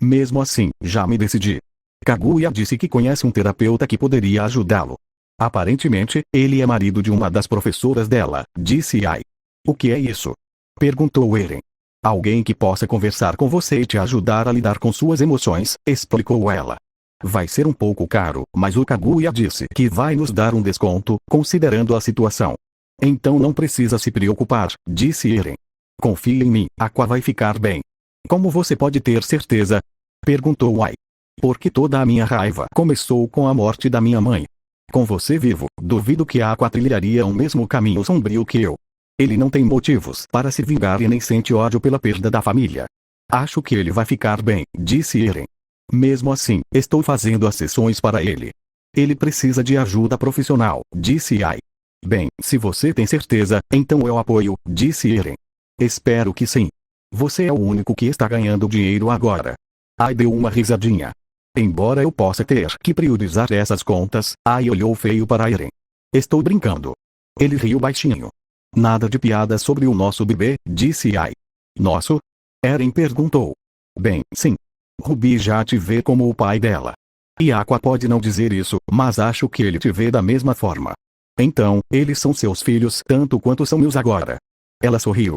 Mesmo assim, já me decidi. Kaguya disse que conhece um terapeuta que poderia ajudá-lo. Aparentemente, ele é marido de uma das professoras dela, disse Ai. O que é isso? Perguntou Eren. Alguém que possa conversar com você e te ajudar a lidar com suas emoções, explicou ela. Vai ser um pouco caro, mas o Kaguya disse que vai nos dar um desconto, considerando a situação. Então não precisa se preocupar, disse Eren. Confie em mim, Aqua vai ficar bem. Como você pode ter certeza? Perguntou Ai. Porque toda a minha raiva começou com a morte da minha mãe. Com você vivo, duvido que Aqua trilharia o mesmo caminho sombrio que eu. Ele não tem motivos para se vingar e nem sente ódio pela perda da família. Acho que ele vai ficar bem, disse Eren. Mesmo assim, estou fazendo as sessões para ele. Ele precisa de ajuda profissional, disse Ai. Bem, se você tem certeza, então eu apoio, disse Eren. Espero que sim. Você é o único que está ganhando dinheiro agora. Ai deu uma risadinha. Embora eu possa ter que priorizar essas contas, Ai olhou feio para Eren. Estou brincando. Ele riu baixinho. Nada de piada sobre o nosso bebê, disse Ai. Nosso? Eren perguntou. Bem, sim. Ruby já te vê como o pai dela. E Aqua pode não dizer isso, mas acho que ele te vê da mesma forma. Então, eles são seus filhos tanto quanto são meus agora. Ela sorriu.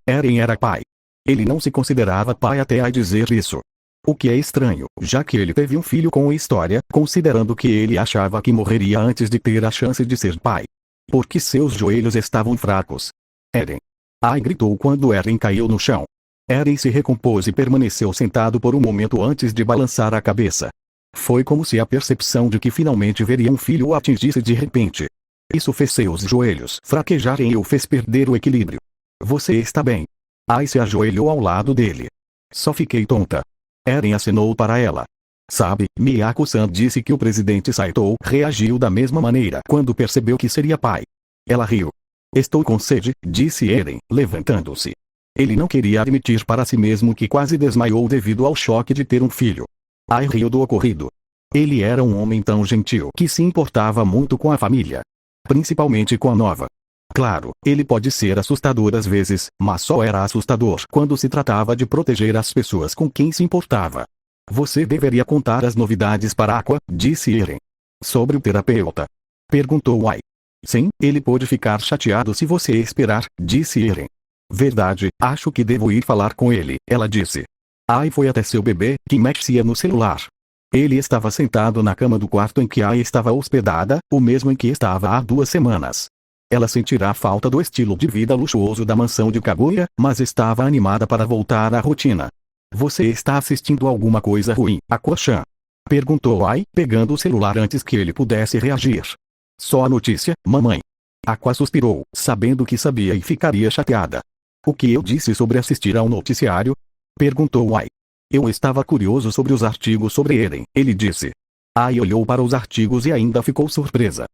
Eren era pai. Ele não se considerava pai até Ai dizer isso. O que é estranho, já que ele teve um filho com História, considerando que ele achava que morreria antes de ter a chance de ser pai. Porque seus joelhos estavam fracos. Eren. Ai gritou quando Eren caiu no chão. Eren se recompôs e permaneceu sentado por um momento antes de balançar a cabeça. Foi como se a percepção de que finalmente veria um filho o atingisse de repente. Isso fez seus joelhos fraquejarem e o fez perder o equilíbrio. Você está bem? Ai se ajoelhou ao lado dele. Só fiquei tonta. Eren acenou para ela. Sabe, Miyako-san disse que o presidente Saito reagiu da mesma maneira quando percebeu que seria pai. Ela riu. Estou com sede, disse Eren, levantando-se. Ele não queria admitir para si mesmo que quase desmaiou devido ao choque de ter um filho. Ai riu do ocorrido. Ele era um homem tão gentil que se importava muito com a família. Principalmente com a nova. Claro, ele pode ser assustador às vezes, mas só era assustador quando se tratava de proteger as pessoas com quem se importava. Você deveria contar as novidades para Aqua, disse Eren. Sobre o terapeuta? Perguntou Ai. Sim, ele pode ficar chateado se você esperar, disse Eren. Verdade, acho que devo ir falar com ele, ela disse. Ai foi até seu bebê, que mexia no celular. Ele estava sentado na cama do quarto em que Ai estava hospedada, o mesmo em que estava há 2 semanas. Ela sentirá falta do estilo de vida luxuoso da mansão de Kaguya, mas estava animada para voltar à rotina. Você está assistindo alguma coisa ruim, Aqua-chan? Perguntou Ai, pegando o celular antes que ele pudesse reagir. Só a notícia, mamãe. Aqua suspirou, sabendo que sabia e ficaria chateada. O que eu disse sobre assistir ao noticiário? Perguntou Ai. Eu estava curioso sobre os artigos sobre Eren, ele disse. Ai olhou para os artigos e ainda ficou surpresa.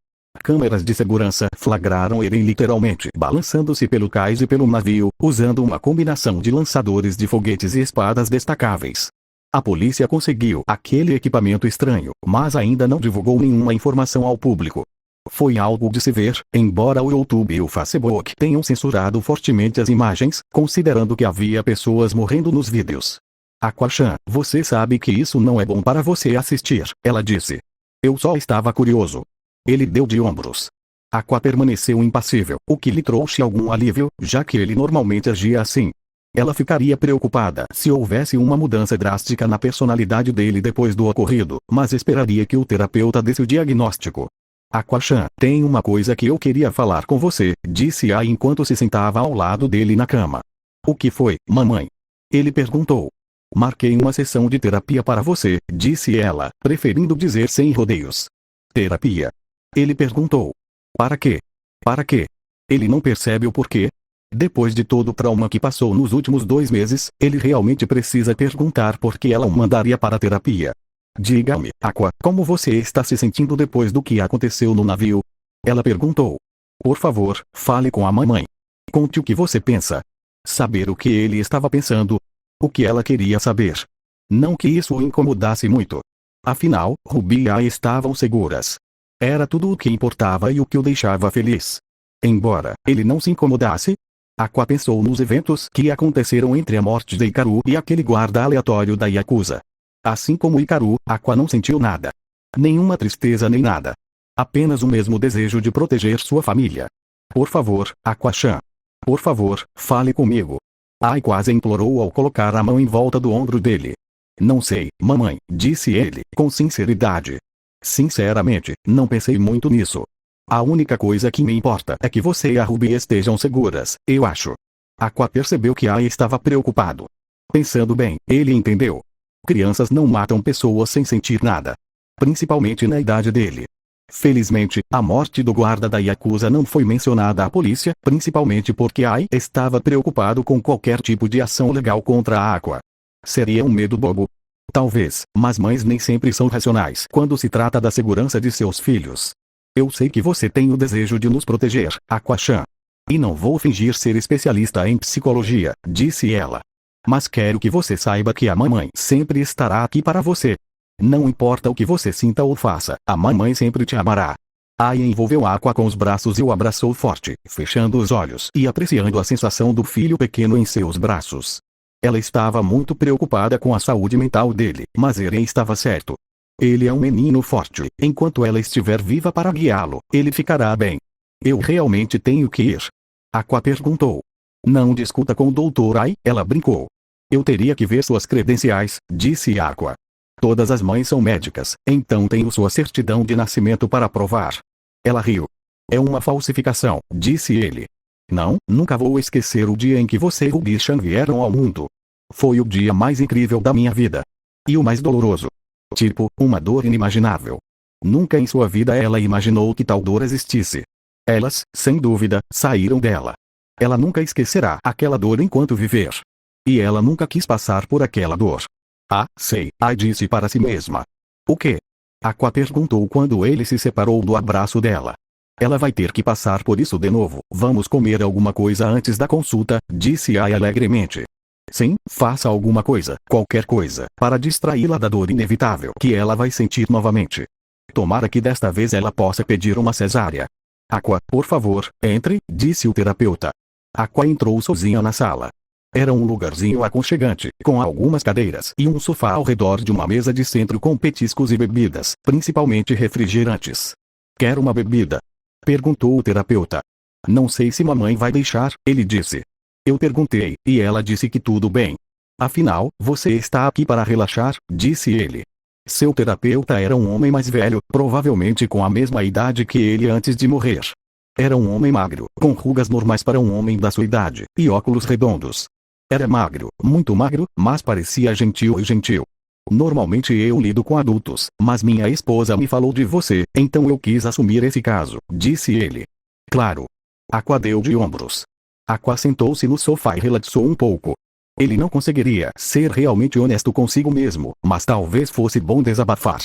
Câmeras de segurança flagraram Eren literalmente balançando-se pelo cais e pelo navio, usando uma combinação de lançadores de foguetes e espadas destacáveis. A polícia conseguiu aquele equipamento estranho, mas ainda não divulgou nenhuma informação ao público. Foi algo de se ver, embora o YouTube e o Facebook tenham censurado fortemente as imagens, considerando que havia pessoas morrendo nos vídeos. Aqua-chan, você sabe que isso não é bom para você assistir, ela disse. Eu só estava curioso. Ele deu de ombros. Aqua permaneceu impassível, o que lhe trouxe algum alívio, já que ele normalmente agia assim. Ela ficaria preocupada se houvesse uma mudança drástica na personalidade dele depois do ocorrido, mas esperaria que o terapeuta desse o diagnóstico. Aqua-chan, tem uma coisa que eu queria falar com você, disse Ai enquanto se sentava ao lado dele na cama. O que foi, mamãe? Ele perguntou. Marquei uma sessão de terapia para você, disse ela, preferindo dizer sem rodeios. Terapia? Ele perguntou. Para quê? Para quê? Ele não percebe o porquê? Depois de todo o trauma que passou nos últimos 2 meses, ele realmente precisa perguntar por que ela o mandaria para a terapia. Diga-me, Aqua, como você está se sentindo depois do que aconteceu no navio? Ela perguntou. Por favor, fale com a mamãe. Conte o que você pensa. Saber o que ele estava pensando. O que ela queria saber. Não que isso o incomodasse muito. Afinal, Ruby e Ai estavam seguras. Era tudo o que importava e o que o deixava feliz. Embora ele não se incomodasse, Aqua pensou nos eventos que aconteceram entre a morte de Hikaru e aquele guarda aleatório da Yakuza. Assim como Hikaru, Aqua não sentiu nada. Nenhuma tristeza nem nada. Apenas o mesmo desejo de proteger sua família. Por favor, Aqua-chan. Por favor, fale comigo. Ai quase implorou ao colocar a mão em volta do ombro dele. Não sei, mamãe, disse ele, com sinceridade. Sinceramente, não pensei muito nisso. A única coisa que me importa é que você e a Ruby estejam seguras, eu acho. Aqua percebeu que Ai estava preocupado. Pensando bem, ele entendeu. Crianças não matam pessoas sem sentir nada. Principalmente na idade dele. Felizmente, a morte do guarda da Yakuza não foi mencionada à polícia, principalmente porque Ai estava preocupado com qualquer tipo de ação legal contra a Aqua. Seria um medo bobo. Talvez, mas mães nem sempre são racionais quando se trata da segurança de seus filhos. Eu sei que você tem o desejo de nos proteger, Aqua-chan. E não vou fingir ser especialista em psicologia, disse ela. Mas quero que você saiba que a mamãe sempre estará aqui para você. Não importa o que você sinta ou faça, a mamãe sempre te amará. Ai envolveu Aqua com os braços e o abraçou forte, fechando os olhos e apreciando a sensação do filho pequeno em seus braços. Ela estava muito preocupada com a saúde mental dele, mas Eren estava certo. Ele é um menino forte, enquanto ela estiver viva para guiá-lo, ele ficará bem. Eu realmente tenho que ir? Aqua perguntou. Não discuta com o Dr. Ai, ela brincou. Eu teria que ver suas credenciais, disse Aqua. Todas as mães são médicas, então tenho sua certidão de nascimento para provar. Ela riu. É uma falsificação, disse ele. Não, nunca vou esquecer o dia em que você e Ruby-chan vieram ao mundo. Foi o dia mais incrível da minha vida. E o mais doloroso. Tipo, uma dor inimaginável. Nunca em sua vida ela imaginou que tal dor existisse. Elas, sem dúvida, saíram dela. Ela nunca esquecerá aquela dor enquanto viver. E ela nunca quis passar por aquela dor. Ah, sei, Ai disse para si mesma. O quê? Aqua perguntou quando ele se separou do abraço dela. Ela vai ter que passar por isso de novo. Vamos comer alguma coisa antes da consulta, disse Ai alegremente. Sim, faça alguma coisa, qualquer coisa, para distraí-la da dor inevitável que ela vai sentir novamente. Tomara que desta vez ela possa pedir uma cesárea. Aqua, por favor, entre, disse o terapeuta. Aqua entrou sozinha na sala. Era um lugarzinho aconchegante, com algumas cadeiras e um sofá ao redor de uma mesa de centro com petiscos e bebidas, principalmente refrigerantes. Quer uma bebida? Perguntou o terapeuta. Não sei se mamãe vai deixar, ele disse. Eu perguntei, e ela disse que tudo bem. Afinal, você está aqui para relaxar, disse ele. Seu terapeuta era um homem mais velho, provavelmente com a mesma idade que ele antes de morrer. Era um homem magro, com rugas normais para um homem da sua idade, e óculos redondos. Era magro, muito magro, mas parecia gentil e gentil. Normalmente eu lido com adultos, mas minha esposa me falou de você, então eu quis assumir esse caso, disse ele. Claro. Aqua deu de ombros. Aqua sentou-se no sofá e relaxou um pouco. Ele não conseguiria ser realmente honesto consigo mesmo, mas talvez fosse bom desabafar.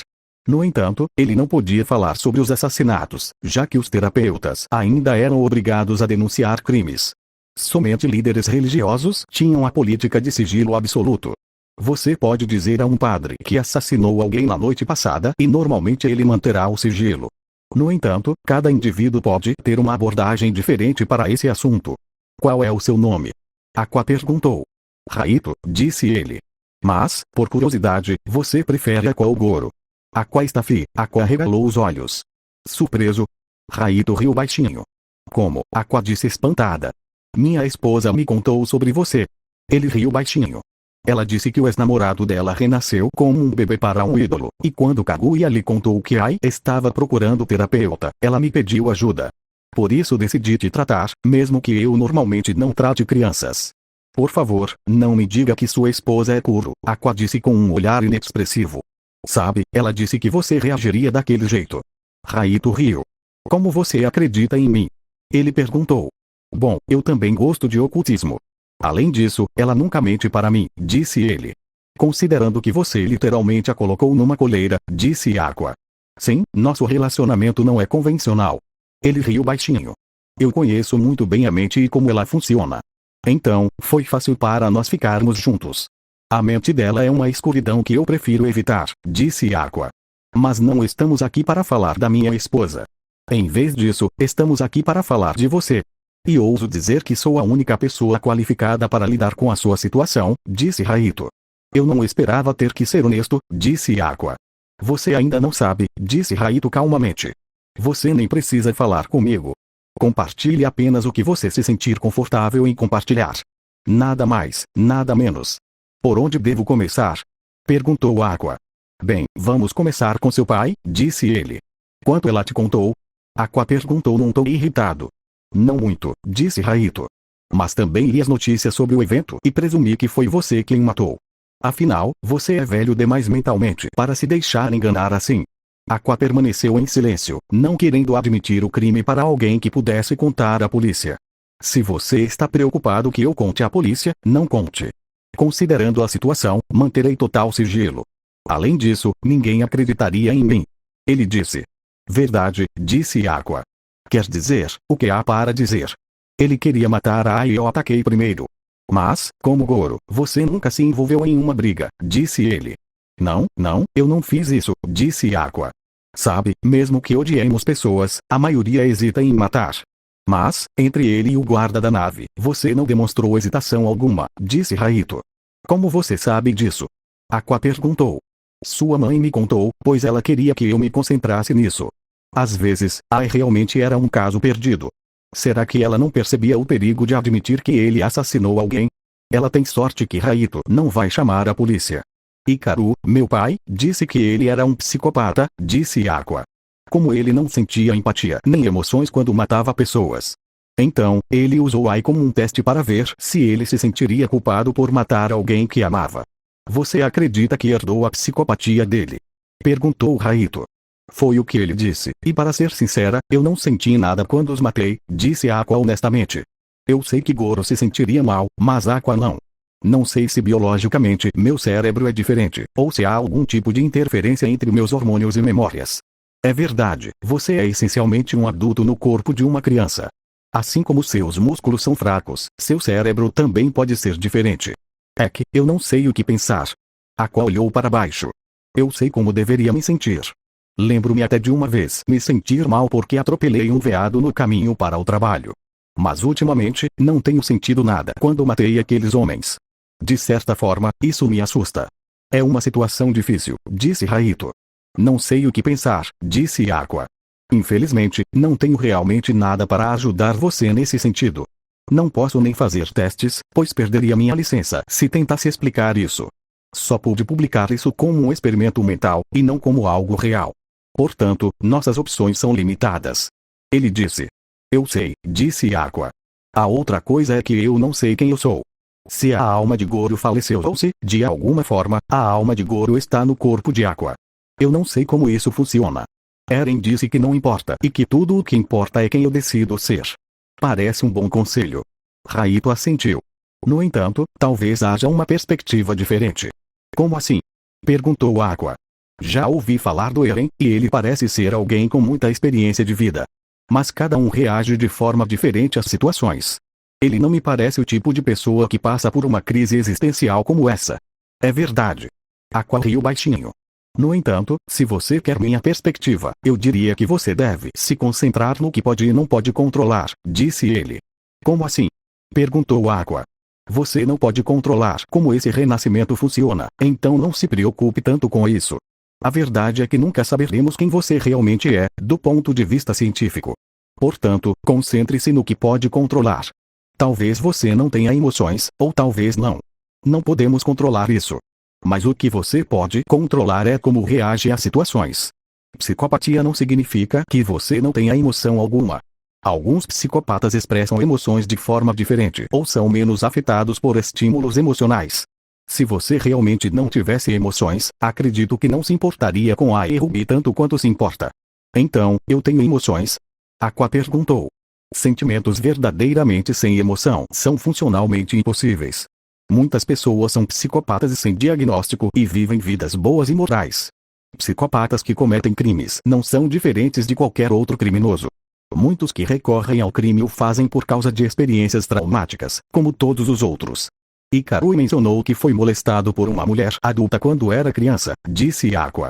No entanto, ele não podia falar sobre os assassinatos, já que os terapeutas ainda eram obrigados a denunciar crimes. Somente líderes religiosos tinham a política de sigilo absoluto. Você pode dizer a um padre que assassinou alguém na noite passada e normalmente ele manterá o sigilo. No entanto, cada indivíduo pode ter uma abordagem diferente para esse assunto. Qual é o seu nome? Aqua perguntou. Raito, disse ele. Mas, por curiosidade, você prefere Aqua ou Goro? Aqua Stafi, Aqua regalou os olhos. Surpreso. Raito riu baixinho. Como? Aqua disse espantada. Minha esposa me contou sobre você. Ele riu baixinho. Ela disse que o ex-namorado dela renasceu como um bebê para um ídolo, e quando Kaguya lhe contou que Ai estava procurando terapeuta, ela me pediu ajuda. Por isso decidi te tratar, mesmo que eu normalmente não trate crianças. Por favor, não me diga que sua esposa é Kuro, Aqua disse com um olhar inexpressivo. Sabe, ela disse que você reagiria daquele jeito. Raito riu. Como você acredita em mim? Ele perguntou. Bom, eu também gosto de ocultismo. Além disso, ela nunca mente para mim, disse ele. Considerando que você literalmente a colocou numa coleira, disse Aqua. Sim, nosso relacionamento não é convencional. Ele riu baixinho. Eu conheço muito bem a mente e como ela funciona. Então, foi fácil para nós ficarmos juntos. A mente dela é uma escuridão que eu prefiro evitar, disse Aqua. Mas não estamos aqui para falar da minha esposa. Em vez disso, estamos aqui para falar de você. E ouso dizer que sou a única pessoa qualificada para lidar com a sua situação, disse Raito. Eu não esperava ter que ser honesto, disse Aqua. Você ainda não sabe, disse Raito calmamente. Você nem precisa falar comigo. Compartilhe apenas o que você se sentir confortável em compartilhar. Nada mais, nada menos. Por onde devo começar? Perguntou Aqua. Bem, vamos começar com seu pai, disse ele. Quanto ela te contou? Aqua perguntou num tom irritado. Não muito, disse Raito. Mas também li as notícias sobre o evento e presumi que foi você quem matou. Afinal, você é velho demais mentalmente para se deixar enganar assim. Aqua permaneceu em silêncio, não querendo admitir o crime para alguém que pudesse contar à polícia. Se você está preocupado que eu conte à polícia, não conte. Considerando a situação, manterei total sigilo. Além disso, ninguém acreditaria em mim. Ele disse. Verdade, disse Aqua. Quer dizer, o que há para dizer? Ele queria matar a Ai e eu ataquei primeiro. Mas, como Goro, você nunca se envolveu em uma briga, disse ele. Não, eu não fiz isso, disse Aqua. Sabe, mesmo que odiemos pessoas, a maioria hesita em matar. Mas, entre ele e o guarda da nave, você não demonstrou hesitação alguma, disse Raito. Como você sabe disso? Aqua perguntou. Sua mãe me contou, pois ela queria que eu me concentrasse nisso. Às vezes, Ai realmente era um caso perdido. Será que ela não percebia o perigo de admitir que ele assassinou alguém? Ela tem sorte que Raito não vai chamar a polícia. Hikaru, meu pai, disse que ele era um psicopata, disse Aqua. Como ele não sentia empatia nem emoções quando matava pessoas. Então, ele usou Ai como um teste para ver se ele se sentiria culpado por matar alguém que amava. Você acredita que herdou a psicopatia dele? Perguntou Raito. Foi o que ele disse, e para ser sincera, eu não senti nada quando os matei, disse Aqua honestamente. Eu sei que Goro se sentiria mal, mas Aqua não. Não sei se biologicamente meu cérebro é diferente, ou se há algum tipo de interferência entre meus hormônios e memórias. É verdade, você é essencialmente um adulto no corpo de uma criança. Assim como seus músculos são fracos, seu cérebro também pode ser diferente. É que eu não sei o que pensar. Aqua olhou para baixo. Eu sei como deveria me sentir. Lembro-me até de uma vez me sentir mal porque atropelei um veado no caminho para o trabalho. Mas ultimamente, não tenho sentido nada quando matei aqueles homens. De certa forma, isso me assusta. É uma situação difícil, disse Raito. Não sei o que pensar, disse Aqua. Infelizmente, não tenho realmente nada para ajudar você nesse sentido. Não posso nem fazer testes, pois perderia minha licença se tentasse explicar isso. Só pude publicar isso como um experimento mental, e não como algo real. Portanto, nossas opções são limitadas. Ele disse. Eu sei, disse Aqua. A outra coisa é que eu não sei quem eu sou. Se a alma de Goro faleceu ou se, de alguma forma, a alma de Goro está no corpo de Aqua. Eu não sei como isso funciona. Eren disse que não importa e que tudo o que importa é quem eu decido ser. Parece um bom conselho. Raito assentiu. No entanto, talvez haja uma perspectiva diferente. Como assim? Perguntou Aqua. Já ouvi falar do Eren, e ele parece ser alguém com muita experiência de vida. Mas cada um reage de forma diferente às situações. Ele não me parece o tipo de pessoa que passa por uma crise existencial como essa. É verdade. Aqua riu baixinho. No entanto, se você quer minha perspectiva, eu diria que você deve se concentrar no que pode e não pode controlar, disse ele. Como assim? Perguntou Aqua. Você não pode controlar como esse renascimento funciona, então não se preocupe tanto com isso. A verdade é que nunca saberemos quem você realmente é, do ponto de vista científico. Portanto, concentre-se no que pode controlar. Talvez você não tenha emoções, ou talvez não. Não podemos controlar isso. Mas o que você pode controlar é como reage às situações. Psicopatia não significa que você não tenha emoção alguma. Alguns psicopatas expressam emoções de forma diferente ou são menos afetados por estímulos emocionais. Se você realmente não tivesse emoções, acredito que não se importaria com a Ruby tanto quanto se importa. Então, eu tenho emoções? Aqua perguntou. Sentimentos verdadeiramente sem emoção são funcionalmente impossíveis. Muitas pessoas são psicopatas e sem diagnóstico e vivem vidas boas e morais. Psicopatas que cometem crimes não são diferentes de qualquer outro criminoso. Muitos que recorrem ao crime o fazem por causa de experiências traumáticas, como todos os outros. Ikaru mencionou que foi molestado por uma mulher adulta quando era criança, disse Aqua.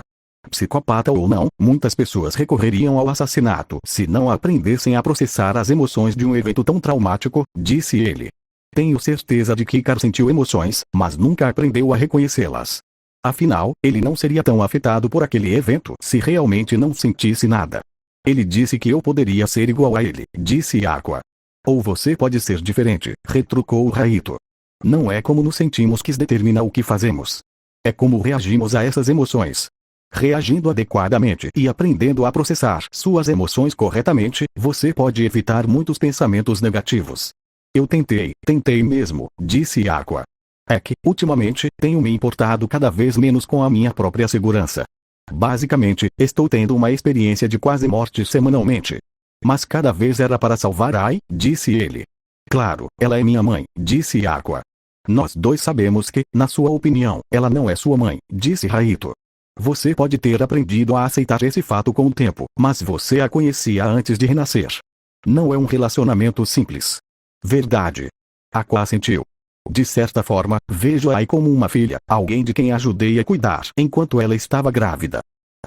Psicopata ou não, muitas pessoas recorreriam ao assassinato se não aprendessem a processar as emoções de um evento tão traumático, disse ele. Tenho certeza de que Ikaru sentiu emoções, mas nunca aprendeu a reconhecê-las. Afinal, ele não seria tão afetado por aquele evento se realmente não sentisse nada. Ele disse que eu poderia ser igual a ele, disse Aqua. Ou você pode ser diferente, retrucou Raito. Não é como nos sentimos que determina o que fazemos. É como reagimos a essas emoções. Reagindo adequadamente e aprendendo a processar suas emoções corretamente, você pode evitar muitos pensamentos negativos. Eu tentei mesmo, disse Aqua. É que, ultimamente, tenho me importado cada vez menos com a minha própria segurança. Basicamente, estou tendo uma experiência de quase morte semanalmente. Mas cada vez era para salvar Ai, disse ele. Claro, ela é minha mãe, disse Aqua. Nós dois sabemos que, na sua opinião, ela não é sua mãe, disse Raito. Você pode ter aprendido a aceitar esse fato com o tempo, mas você a conhecia antes de renascer. Não é um relacionamento simples. Verdade. Aqua assentiu. De certa forma, vejo Ai como uma filha, alguém de quem ajudei a cuidar enquanto ela estava grávida.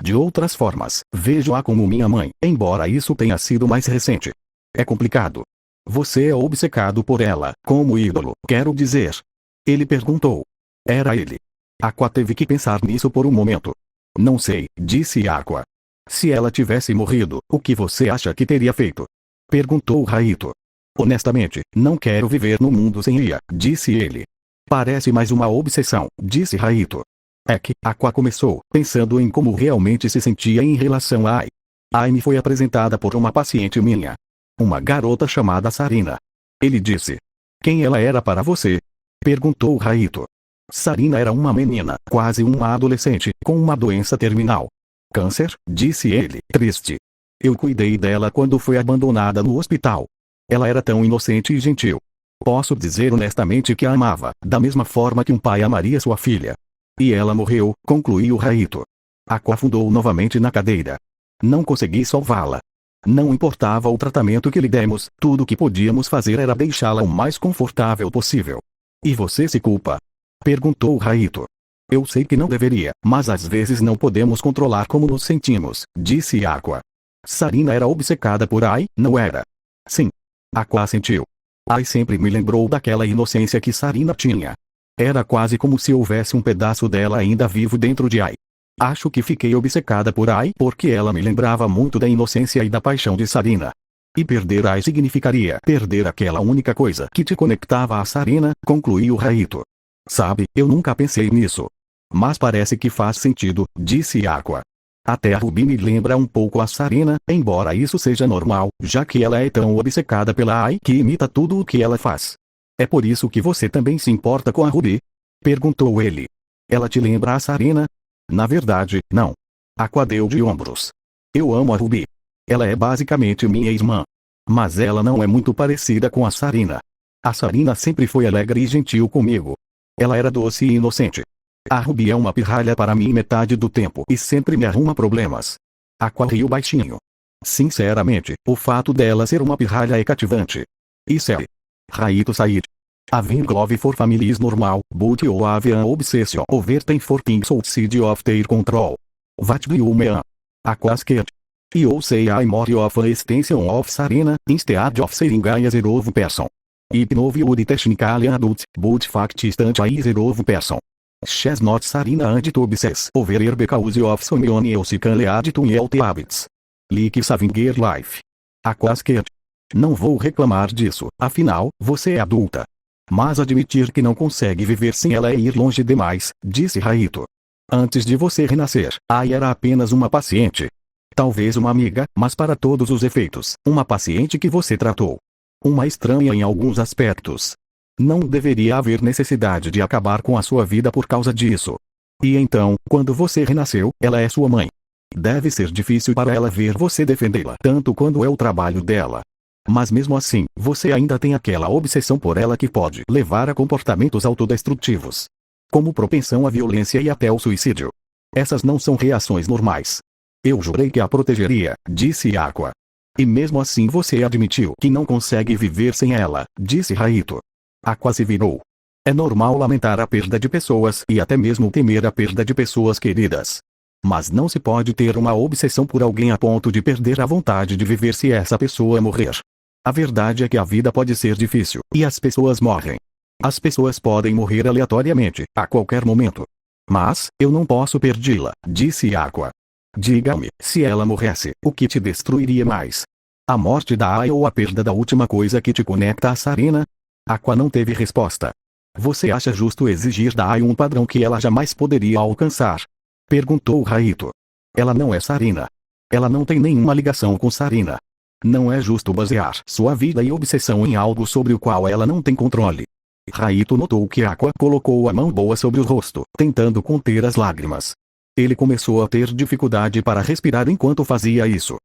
De outras formas, vejo-a como minha mãe, embora isso tenha sido mais recente. É complicado. Você é obcecado por ela, como ídolo, quero dizer. Ele perguntou. Era ele. Aqua teve que pensar nisso por um momento. Não sei, disse Aqua. Se ela tivesse morrido, o que você acha que teria feito? Perguntou Raito. Honestamente, não quero viver no mundo sem Ia, disse ele. Parece mais uma obsessão, disse Raito. É que, Aqua começou, pensando em como realmente se sentia em relação a Ai. Ai me foi apresentada por uma paciente minha. Uma garota chamada Sarina. Ele disse. Quem ela era para você? Perguntou Raito. Sarina era uma menina, quase uma adolescente, com uma doença terminal. Câncer, disse ele, triste. Eu cuidei dela quando foi abandonada no hospital. Ela era tão inocente e gentil. Posso dizer honestamente que a amava, da mesma forma que um pai amaria sua filha. E ela morreu, concluiu Raito. Aqua afundou novamente na cadeira. Não consegui salvá-la. Não importava o tratamento que lhe demos, tudo o que podíamos fazer era deixá-la o mais confortável possível. E você se culpa? Perguntou Raito. Eu sei que não deveria, mas às vezes não podemos controlar como nos sentimos, disse Aqua. Sarina era obcecada por Ai, não era? Sim. Aqua assentiu. Ai sempre me lembrou daquela inocência que Sarina tinha. Era quase como se houvesse um pedaço dela ainda vivo dentro de Ai. Acho que fiquei obcecada por Ai porque ela me lembrava muito da inocência e da paixão de Sarina. E perder Ai significaria perder aquela única coisa que te conectava a Sarina, concluiu Raito. Sabe, eu nunca pensei nisso. Mas parece que faz sentido, disse Aqua. Até a Ruby me lembra um pouco a Sarina, embora isso seja normal, já que ela é tão obcecada pela Ai que imita tudo o que ela faz. É por isso que você também se importa com a Ruby? Perguntou ele. Ela te lembra a Sarina? Na verdade, não. Aqua deu de ombros. Eu amo a Ruby. Ela é basicamente minha irmã. Mas ela não é muito parecida com a Sarina. A Sarina sempre foi alegre e gentil comigo. Ela era doce e inocente. A Ruby é uma pirralha para mim metade do tempo e sempre me arruma problemas. Aqua riu baixinho. Sinceramente, o fato dela ser uma pirralha é cativante. Isso é. Raito Said. Having love for family is normal, but you have an obsession over them for things outside of their control. What do you mean? Aqua scared. You say I'm more of an extension of Sarina, instead of saying I a zero person. It no would technically adult, but fact isn't I zero person. She's not Sarina and to obsess over her because of someone else can lead to healthy habits. Like saving her life. Aqua scared. Não vou reclamar disso, afinal, você é adulta. Mas admitir que não consegue viver sem ela é ir longe demais, disse Raito. Antes de você renascer, Ai era apenas uma paciente. Talvez uma amiga, mas para todos os efeitos, uma paciente que você tratou. Uma estranha em alguns aspectos. Não deveria haver necessidade de acabar com a sua vida por causa disso. E então, quando você renasceu, ela é sua mãe. Deve ser difícil para ela ver você defendê-la tanto quando é o trabalho dela. Mas mesmo assim, você ainda tem aquela obsessão por ela que pode levar a comportamentos autodestrutivos. Como propensão à violência e até ao suicídio. Essas não são reações normais. Eu jurei que a protegeria, disse Aqua. E mesmo assim você admitiu que não consegue viver sem ela, disse Raito. Aqua se virou. É normal lamentar a perda de pessoas e até mesmo temer a perda de pessoas queridas. Mas não se pode ter uma obsessão por alguém a ponto de perder a vontade de viver se essa pessoa morrer. A verdade é que a vida pode ser difícil, e as pessoas morrem. As pessoas podem morrer aleatoriamente, a qualquer momento. Mas, eu não posso perdê-la, disse Aqua. Diga-me, se ela morresse, o que te destruiria mais? A morte da Ai ou a perda da última coisa que te conecta a Sarina? Aqua não teve resposta. Você acha justo exigir da Ai um padrão que ela jamais poderia alcançar? Perguntou Raito. Ela não é Sarina. Ela não tem nenhuma ligação com Sarina. Não é justo basear sua vida e obsessão em algo sobre o qual ela não tem controle. Raito notou que Aqua colocou a mão boa sobre o rosto, tentando conter as lágrimas. Ele começou a ter dificuldade para respirar enquanto fazia isso.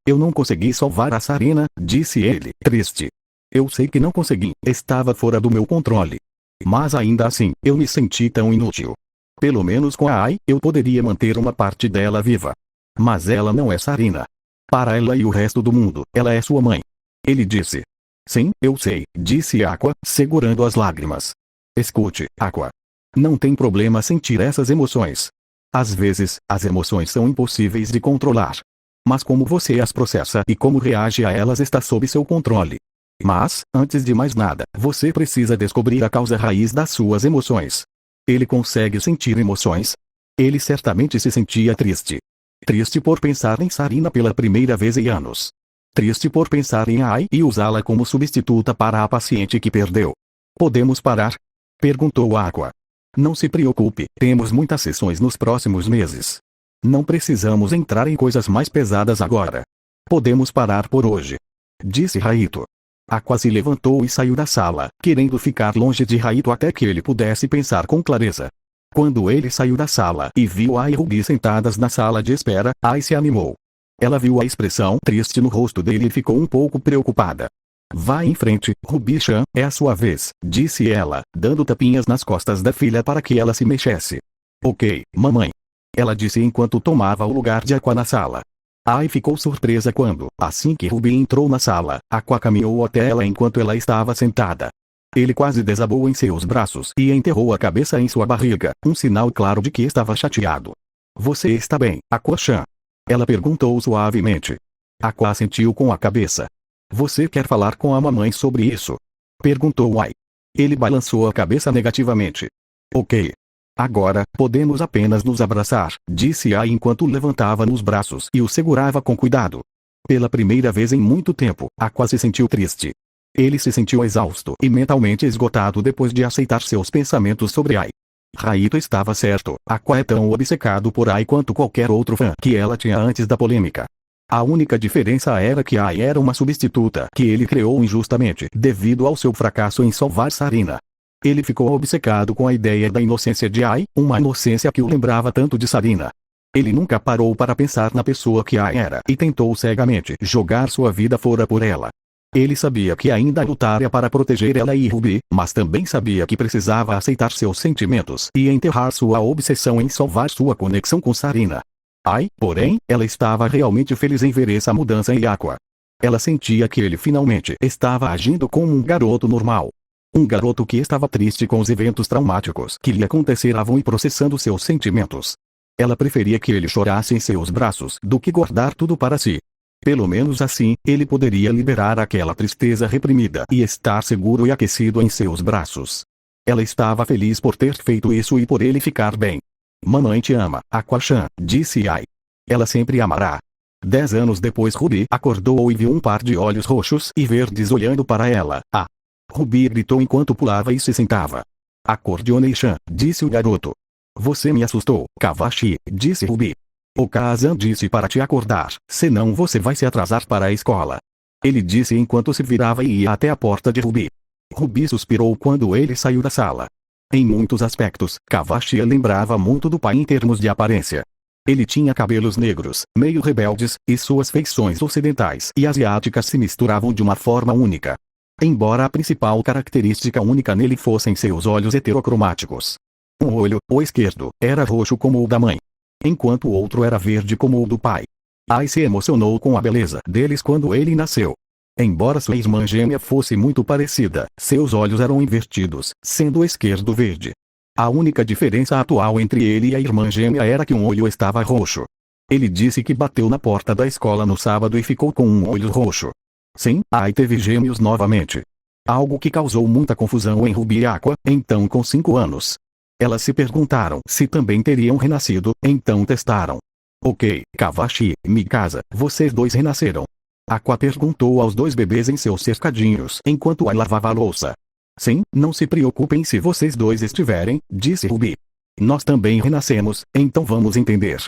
Eu não consegui salvar a Sarina, disse ele, triste. Eu sei que não consegui, estava fora do meu controle. Mas ainda assim, eu me senti tão inútil. Pelo menos com a Ai, eu poderia manter uma parte dela viva. Mas ela não é Sarina. Para ela e o resto do mundo, ela é sua mãe. Ele disse. Sim, eu sei, disse Aqua, segurando as lágrimas. Escute, Aqua. Não tem problema sentir essas emoções. Às vezes, as emoções são impossíveis de controlar. Mas como você as processa e como reage a elas está sob seu controle. Mas, antes de mais nada, você precisa descobrir a causa raiz das suas emoções. Ele consegue sentir emoções? Ele certamente se sentia triste. Triste por pensar em Sarina pela primeira vez em anos. Triste por pensar em Ai e usá-la como substituta para a paciente que perdeu. Podemos parar? Perguntou Aqua. Não se preocupe, temos muitas sessões nos próximos meses. Não precisamos entrar em coisas mais pesadas agora. Podemos parar por hoje. Disse Raito. Aqua se levantou e saiu da sala, querendo ficar longe de Raito até que ele pudesse pensar com clareza. Quando ele saiu da sala e viu Ai e Ruby sentadas na sala de espera, Ai se animou. Ela viu a expressão triste no rosto dele e ficou um pouco preocupada. Vá em frente, Ruby-chan, é a sua vez, disse ela, dando tapinhas nas costas da filha para que ela se mexesse. Ok, mamãe. Ela disse enquanto tomava o lugar de Aqua na sala. Ai ficou surpresa quando, assim que Ruby entrou na sala, Aqua caminhou até ela enquanto ela estava sentada. Ele quase desabou em seus braços e enterrou a cabeça em sua barriga, um sinal claro de que estava chateado. Você está bem, Aqua-chan? Ela perguntou suavemente. Aqua assentiu com a cabeça. Você quer falar com a mamãe sobre isso? Perguntou Ai. Ele balançou a cabeça negativamente. Ok. Agora, podemos apenas nos abraçar, disse Ai enquanto levantava nos braços e o segurava com cuidado. Pela primeira vez em muito tempo, Aqua se sentiu triste. Ele se sentiu exausto e mentalmente esgotado depois de aceitar seus pensamentos sobre Ai. Raito estava certo, Aqua é tão obcecado por Ai quanto qualquer outro fã que ela tinha antes da polêmica. A única diferença era que Ai era uma substituta que ele criou injustamente devido ao seu fracasso em salvar Sarina. Ele ficou obcecado com a ideia da inocência de Ai, uma inocência que o lembrava tanto de Sarina. Ele nunca parou para pensar na pessoa que Ai era e tentou cegamente jogar sua vida fora por ela. Ele sabia que ainda lutaria para proteger ela e Ruby, mas também sabia que precisava aceitar seus sentimentos e enterrar sua obsessão em salvar sua conexão com Sarina. Ai, porém, ela estava realmente feliz em ver essa mudança em Aqua. Ela sentia que ele finalmente estava agindo como um garoto normal. Um garoto que estava triste com os eventos traumáticos que lhe aconteceram e processando seus sentimentos. Ela preferia que ele chorasse em seus braços do que guardar tudo para si. Pelo menos assim, ele poderia liberar aquela tristeza reprimida e estar seguro e aquecido em seus braços. Ela estava feliz por ter feito isso e por ele ficar bem. Mamãe te ama, Aqua-chan, disse Ai. Ela sempre amará. 10 anos depois Ruby acordou e viu um par de olhos roxos e verdes olhando para ela. Ah! Ruby gritou enquanto pulava e se sentava. Acordionei-chan, disse o garoto. Você me assustou, Kavashi, disse Ruby. O Kazan disse para te acordar, senão você vai se atrasar para a escola. Ele disse enquanto se virava e ia até a porta de Ruby. Ruby suspirou quando ele saiu da sala. Em muitos aspectos, Kavashi lembrava muito do pai em termos de aparência. Ele tinha cabelos negros, meio rebeldes, e suas feições ocidentais e asiáticas se misturavam de uma forma única. Embora a principal característica única nele fossem seus olhos heterocromáticos. Um olho, o esquerdo, era roxo como o da mãe, enquanto o outro era verde como o do pai. Ai se emocionou com a beleza deles quando ele nasceu. Embora sua irmã gêmea fosse muito parecida, seus olhos eram invertidos, sendo o esquerdo verde. A única diferença atual entre ele e a irmã gêmea era que um olho estava roxo. Ele disse que bateu na porta da escola no sábado e ficou com um olho roxo. Sim, Ai teve gêmeos novamente. Algo que causou muita confusão em Ruby e Aqua, então com 5 anos. Elas se perguntaram se também teriam renascido, então testaram. Ok, Kavashi, Mikasa, vocês dois renasceram. Aqua perguntou aos dois bebês em seus cercadinhos enquanto Ai lavava a louça. Sim, não se preocupem se vocês dois estiverem, disse Ruby. Nós também renascemos, então vamos entender.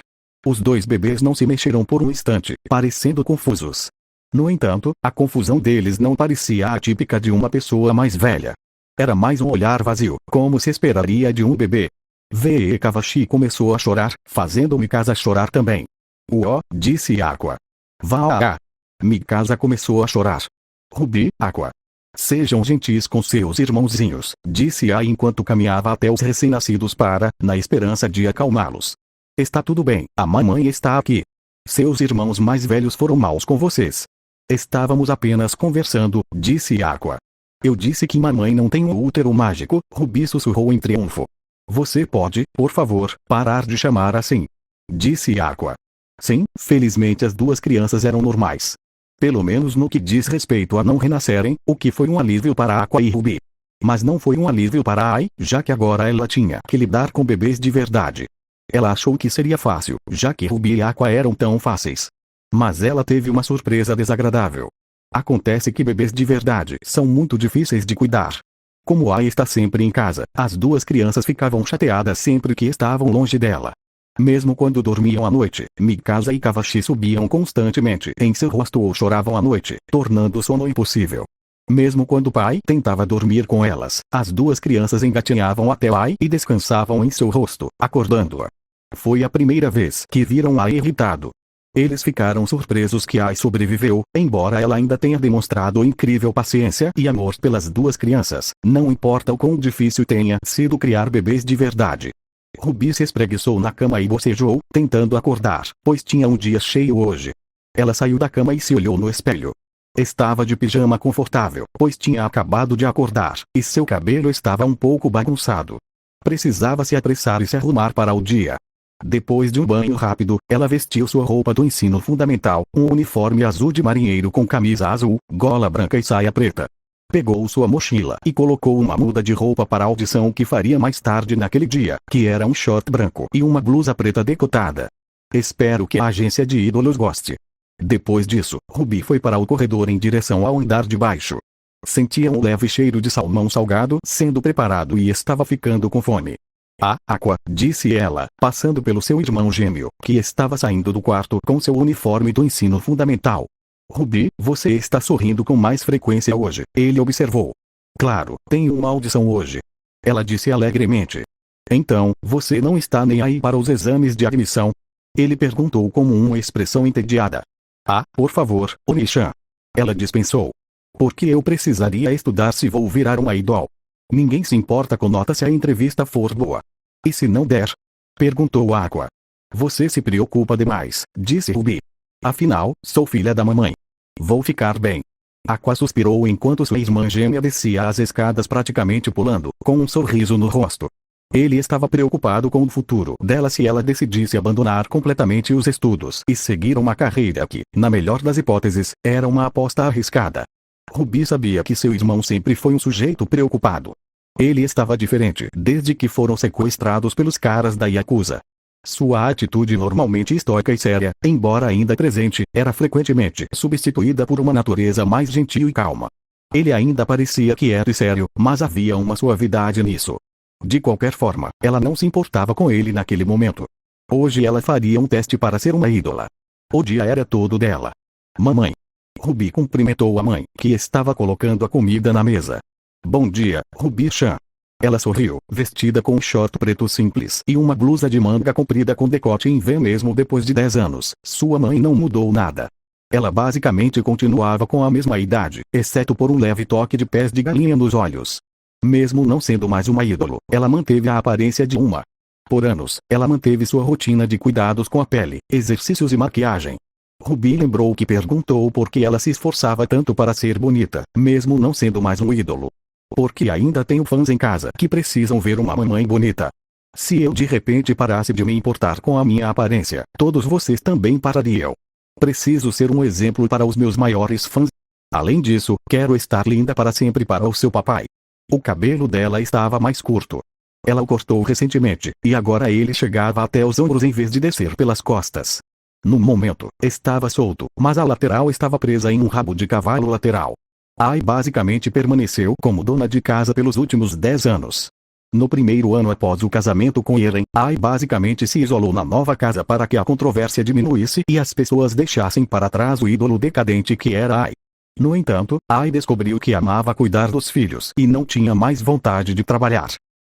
Os dois bebês não se mexeram por um instante, parecendo confusos. No entanto, a confusão deles não parecia atípica de uma pessoa mais velha. Era mais um olhar vazio, como se esperaria de um bebê. V.E. Kavashi começou a chorar, fazendo Mikasa chorar também. Uó, disse Aqua. Vá. Mikasa começou a chorar. Ruby, Aqua. Sejam gentis com seus irmãozinhos, disse Ai enquanto caminhava até os recém-nascidos na esperança de acalmá-los. Está tudo bem, a mamãe está aqui. Seus irmãos mais velhos foram maus com vocês. Estávamos apenas conversando, disse Aqua. Eu disse que mamãe não tem um útero mágico, Ruby sussurrou em triunfo. Você pode, por favor, parar de chamar assim? Disse Aqua. Sim, felizmente as duas crianças eram normais. Pelo menos no que diz respeito a não renascerem, o que foi um alívio para Aqua e Ruby. Mas não foi um alívio para Ai, já que agora ela tinha que lidar com bebês de verdade. Ela achou que seria fácil, já que Ruby e Aqua eram tão fáceis. Mas ela teve uma surpresa desagradável. Acontece que bebês de verdade são muito difíceis de cuidar. Como Ai está sempre em casa, as duas crianças ficavam chateadas sempre que estavam longe dela. Mesmo quando dormiam à noite, Mikasa e Kavashi subiam constantemente em seu rosto ou choravam à noite, tornando o sono impossível. Mesmo quando o pai tentava dormir com elas, as duas crianças engatinhavam até Ai e descansavam em seu rosto, acordando-a. Foi a primeira vez que viram Ai irritado. Eles ficaram surpresos que Ai sobreviveu, embora ela ainda tenha demonstrado incrível paciência e amor pelas duas crianças, não importa o quão difícil tenha sido criar bebês de verdade. Ruby se espreguiçou na cama e bocejou, tentando acordar, pois tinha um dia cheio hoje. Ela saiu da cama e se olhou no espelho. Estava de pijama confortável, pois tinha acabado de acordar, e seu cabelo estava um pouco bagunçado. Precisava se apressar e se arrumar para o dia. Depois de um banho rápido, ela vestiu sua roupa do ensino fundamental, um uniforme azul de marinheiro com camisa azul, gola branca e saia preta. Pegou sua mochila e colocou uma muda de roupa para a audição que faria mais tarde naquele dia, que era um short branco e uma blusa preta decotada. Espero que a agência de ídolos goste. Depois disso, Ruby foi para o corredor em direção ao andar de baixo. Sentia um leve cheiro de salmão salgado sendo preparado e estava ficando com fome. Ah, Aqua, disse ela, passando pelo seu irmão gêmeo, que estava saindo do quarto com seu uniforme do ensino fundamental. Ruby, você está sorrindo com mais frequência hoje, ele observou. Claro, tenho uma audição hoje. Ela disse alegremente. Então, você não está nem aí para os exames de admissão? Ele perguntou com uma expressão entediada. Ah, por favor, Oni-chan. Ela dispensou. Por que eu precisaria estudar se vou virar uma idol? Ninguém se importa com nota se a entrevista for boa. E se não der? Perguntou Aqua. Você se preocupa demais, disse Ruby. Afinal, sou filha da mamãe. Vou ficar bem. Aqua suspirou enquanto sua irmã gêmea descia as escadas praticamente pulando, com um sorriso no rosto. Ele estava preocupado com o futuro dela se ela decidisse abandonar completamente os estudos e seguir uma carreira que, na melhor das hipóteses, era uma aposta arriscada. Ruby sabia que seu irmão sempre foi um sujeito preocupado. Ele estava diferente desde que foram sequestrados pelos caras da Yakuza. Sua atitude normalmente estoica e séria, embora ainda presente, era frequentemente substituída por uma natureza mais gentil e calma. Ele ainda parecia quieto e sério, mas havia uma suavidade nisso. De qualquer forma, ela não se importava com ele naquele momento. Hoje ela faria um teste para ser uma ídola. O dia era todo dela. Mamãe. Ruby cumprimentou a mãe, que estava colocando a comida na mesa. Bom dia, Ruby-chan. Ela sorriu, vestida com um short preto simples e uma blusa de manga comprida com decote em V. Mesmo depois de 10 anos, sua mãe não mudou nada. Ela basicamente continuava com a mesma idade, exceto por um leve toque de pés de galinha nos olhos. Mesmo não sendo mais uma ídolo, ela manteve a aparência de uma. Por anos, ela manteve sua rotina de cuidados com a pele, exercícios e maquiagem. Ruby lembrou que perguntou por que ela se esforçava tanto para ser bonita, mesmo não sendo mais um ídolo. Porque ainda tenho fãs em casa que precisam ver uma mamãe bonita. Se eu de repente parasse de me importar com a minha aparência, todos vocês também parariam. Preciso ser um exemplo para os meus maiores fãs. Além disso, quero estar linda para sempre para o seu papai. O cabelo dela estava mais curto. Ela o cortou recentemente, e agora ele chegava até os ombros em vez de descer pelas costas. No momento, estava solto, mas a lateral estava presa em um rabo de cavalo lateral. Ai basicamente permaneceu como dona de casa pelos últimos 10 anos. No primeiro ano após o casamento com Eren, Ai basicamente se isolou na nova casa para que a controvérsia diminuísse e as pessoas deixassem para trás o ídolo decadente que era Ai. No entanto, Ai descobriu que amava cuidar dos filhos e não tinha mais vontade de trabalhar.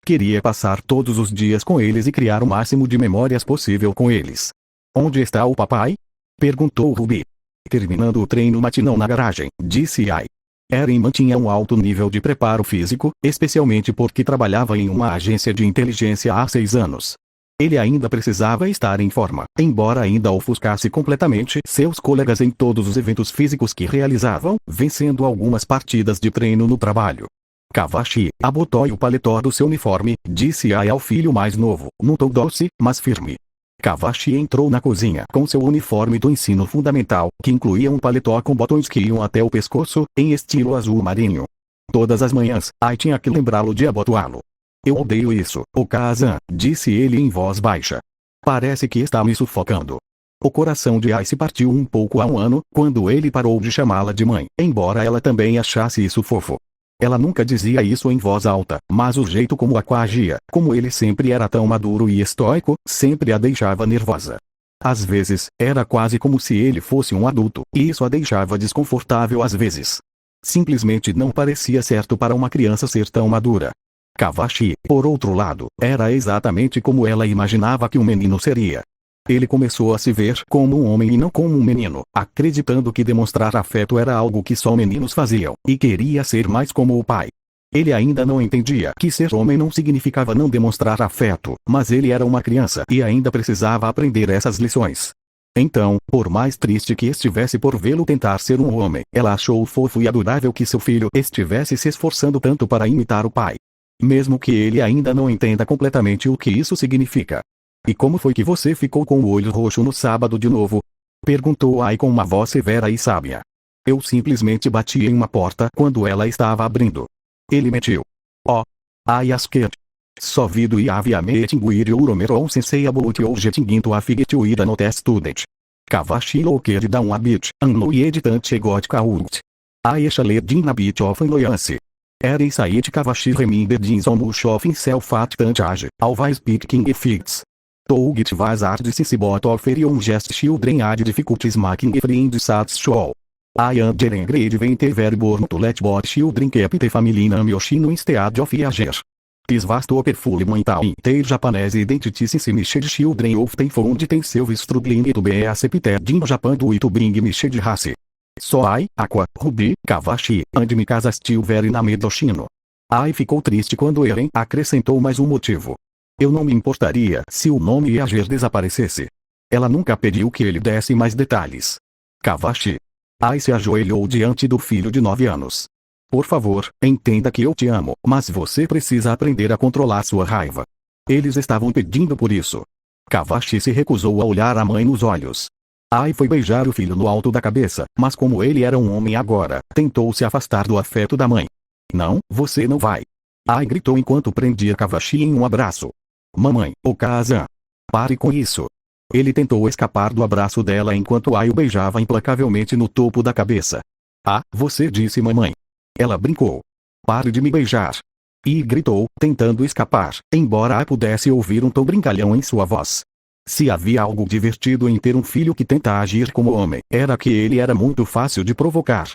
Queria passar todos os dias com eles e criar o máximo de memórias possível com eles. Onde está o papai? Perguntou Ruby. Terminando o treino matinal na garagem, disse Ai. Eren mantinha um alto nível de preparo físico, especialmente porque trabalhava em uma agência de inteligência há 6 anos. Ele ainda precisava estar em forma, embora ainda ofuscasse completamente seus colegas em todos os eventos físicos que realizavam, vencendo algumas partidas de treino no trabalho. Kavashi, abotoe o paletó do seu uniforme, disse Ai ao filho mais novo, num tom doce, mas firme. Kavashi entrou na cozinha com seu uniforme do ensino fundamental, que incluía um paletó com botões que iam até o pescoço, em estilo azul marinho. Todas as manhãs, Ai tinha que lembrá-lo de abotoá-lo. Eu odeio isso, Okazan, disse ele em voz baixa. Parece que está me sufocando. O coração de Ai se partiu um pouco há um ano, quando ele parou de chamá-la de mãe, embora ela também achasse isso fofo. Ela nunca dizia isso em voz alta, mas o jeito como Aqua agia, como ele sempre era tão maduro e estoico, sempre a deixava nervosa. Às vezes, era quase como se ele fosse um adulto, e isso a deixava desconfortável às vezes. Simplesmente não parecia certo para uma criança ser tão madura. Kavashi, por outro lado, era exatamente como ela imaginava que um menino seria. Ele começou a se ver como um homem e não como um menino, acreditando que demonstrar afeto era algo que só meninos faziam, e queria ser mais como o pai. Ele ainda não entendia que ser homem não significava não demonstrar afeto, mas ele era uma criança e ainda precisava aprender essas lições. Então, por mais triste que estivesse por vê-lo tentar ser um homem, ela achou fofo e adorável que seu filho estivesse se esforçando tanto para imitar o pai. Mesmo que ele ainda não entenda completamente o que isso significa. E como foi que você ficou com o olho roxo no sábado de novo? Perguntou Ai com uma voz severa e sábia. Eu simplesmente bati em uma porta quando ela estava abrindo. Ele mentiu. Oh. Ai asquet. Sovido e aviame extinguir o uromeron sensei abulut ou jetinguinto afigit ira no test student. Kavashi loker da habit, anno e editante egot kaurt. Aesha ledin na bit of annoyance. Eren sait kavashi reminder dins on shoffin self-at tantage, alvais picking effects. Tougit vas ard sisibot offerion gest children ad difficulties making friend sats show. I am jeren grade venter verborn to let bot children capite familinam yoshino instead of ager. Tis vasto perfule mental inteir japanese identity mished children often found tem seu struggling to be accepted in Japan do to bring mished race. So I, Aqua, Ruby, Kavashi, and Mikasa still very na Medoshino. Ai ficou triste quando Eren acrescentou mais um motivo. Eu não me importaria se o nome Yager desaparecesse. Ela nunca pediu que ele desse mais detalhes. Kavashi. Ai se ajoelhou diante do filho de 9 anos. Por favor, entenda que eu te amo, mas você precisa aprender a controlar sua raiva. Eles estavam pedindo por isso. Kavashi se recusou a olhar a mãe nos olhos. Ai foi beijar o filho no alto da cabeça, mas como ele era um homem agora, tentou se afastar do afeto da mãe. Não, você não vai. Ai gritou enquanto prendia Kavashi em um abraço. Mamãe, Okazan. Pare com isso. Ele tentou escapar do abraço dela enquanto Ai o beijava implacavelmente no topo da cabeça. Ah, você disse mamãe. Ela brincou. Pare de me beijar. E gritou, tentando escapar, embora Ai pudesse ouvir um tom brincalhão em sua voz. Se havia algo divertido em ter um filho que tenta agir como homem, era que ele era muito fácil de provocar.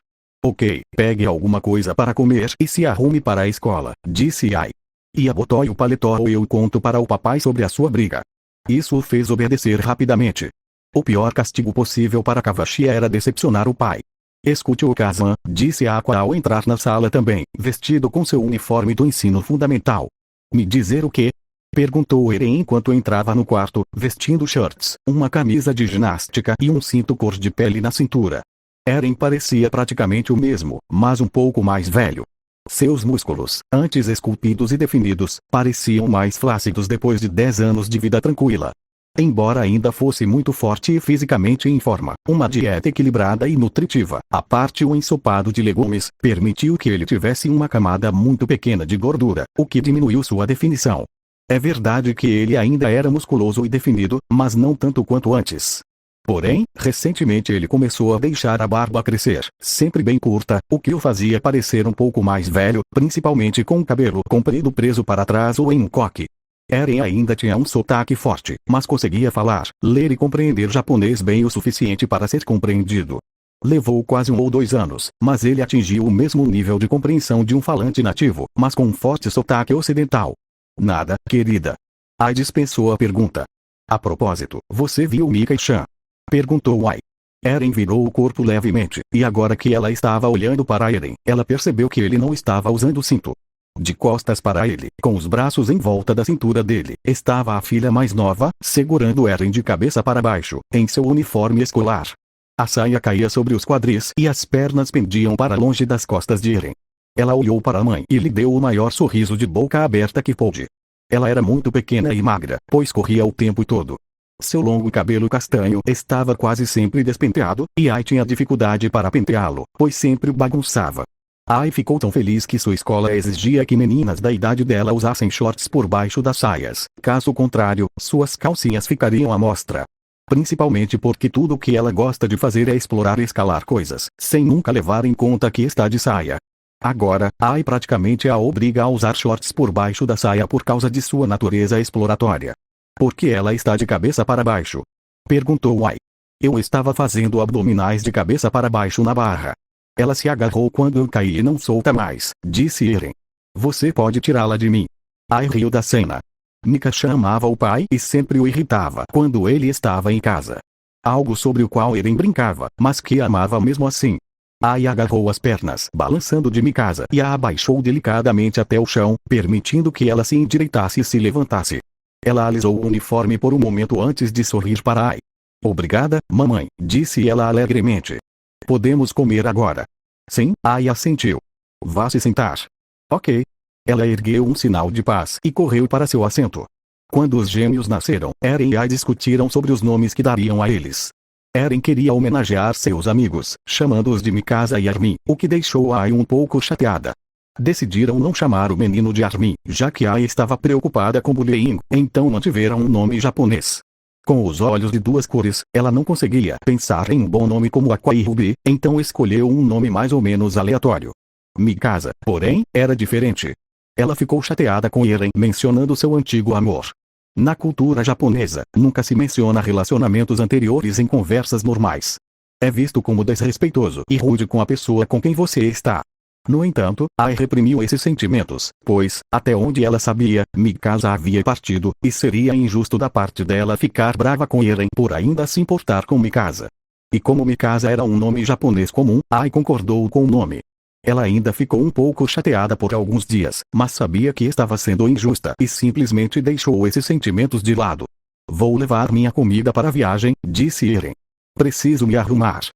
Ok, pegue alguma coisa para comer e se arrume para a escola, disse Ai. E abotoe o paletó ou eu conto para o papai sobre a sua briga. Isso o fez obedecer rapidamente. O pior castigo possível para Kavashi era decepcionar o pai. Escute o Kazan, disse Aqua ao entrar na sala também, vestido com seu uniforme do ensino fundamental. Me dizer o quê? Perguntou Eren enquanto entrava no quarto, vestindo shorts, uma camisa de ginástica e um cinto cor de pele na cintura. Eren parecia praticamente o mesmo, mas um pouco mais velho. Seus músculos, antes esculpidos e definidos, pareciam mais flácidos depois de 10 anos de vida tranquila. Embora ainda fosse muito forte e fisicamente em forma, uma dieta equilibrada e nutritiva, à parte o ensopado de legumes, permitiu que ele tivesse uma camada muito pequena de gordura, o que diminuiu sua definição. É verdade que ele ainda era musculoso e definido, mas não tanto quanto antes. Porém, recentemente ele começou a deixar a barba crescer, sempre bem curta, o que o fazia parecer um pouco mais velho, principalmente com o cabelo comprido preso para trás ou em um coque. Eren ainda tinha um sotaque forte, mas conseguia falar, ler e compreender japonês bem o suficiente para ser compreendido. Levou quase 1 ou 2 anos, mas ele atingiu o mesmo nível de compreensão de um falante nativo, mas com um forte sotaque ocidental. Nada, querida. Ai dispensou a pergunta. A propósito, você viu Mika-chan? Perguntou Ai. Eren virou o corpo levemente, e agora que ela estava olhando para Eren, ela percebeu que ele não estava usando o cinto. De costas para ele, com os braços em volta da cintura dele, estava a filha mais nova, segurando Eren de cabeça para baixo, em seu uniforme escolar. A saia caía sobre os quadris e as pernas pendiam para longe das costas de Eren. Ela olhou para a mãe e lhe deu o maior sorriso de boca aberta que pôde. Ela era muito pequena e magra, pois corria o tempo todo. Seu longo cabelo castanho estava quase sempre despenteado, e Ai tinha dificuldade para penteá-lo, pois sempre o bagunçava. Ai ficou tão feliz que sua escola exigia que meninas da idade dela usassem shorts por baixo das saias, caso contrário, suas calcinhas ficariam à mostra. Principalmente porque tudo o que ela gosta de fazer é explorar e escalar coisas, sem nunca levar em conta que está de saia. Agora, Ai praticamente a obriga a usar shorts por baixo da saia por causa de sua natureza exploratória. Por que ela está de cabeça para baixo? Perguntou Ai. Eu estava fazendo abdominais de cabeça para baixo na barra. Ela se agarrou quando eu caí e não solta mais, disse Eren. Você pode tirá-la de mim. Ai riu da cena. Mika chamava o pai e sempre o irritava quando ele estava em casa. Algo sobre o qual Eren brincava, mas que amava mesmo assim. Ai agarrou as pernas balançando de Mikasa e a abaixou delicadamente até o chão, permitindo que ela se endireitasse e se levantasse. Ela alisou o uniforme por um momento antes de sorrir para Ai. Obrigada, mamãe, disse ela alegremente. Podemos comer agora. Sim, Ai assentiu. Vá se sentar. Ok. Ela ergueu um sinal de paz e correu para seu assento. Quando os gêmeos nasceram, Eren e Ai discutiram sobre os nomes que dariam a eles. Eren queria homenagear seus amigos, chamando-os de Mikasa e Armin, o que deixou Ai um pouco chateada. Decidiram não chamar o menino de Armin, já que Ai estava preocupada com bullying, então mantiveram um nome japonês. Com os olhos de duas cores, ela não conseguia pensar em um bom nome como Aqua e Ruby, então escolheu um nome mais ou menos aleatório. Mikasa, porém, era diferente. Ela ficou chateada com Eren mencionando seu antigo amor. Na cultura japonesa, nunca se menciona relacionamentos anteriores em conversas normais. É visto como desrespeitoso e rude com a pessoa com quem você está. No entanto, Ai reprimiu esses sentimentos, pois, até onde ela sabia, Mikasa havia partido, e seria injusto da parte dela ficar brava com Eren por ainda se importar com Mikasa. E como Mikasa era um nome japonês comum, Ai concordou com o nome. Ela ainda ficou um pouco chateada por alguns dias, mas sabia que estava sendo injusta e simplesmente deixou esses sentimentos de lado. Vou levar minha comida para a viagem, disse Eren. Preciso me arrumar.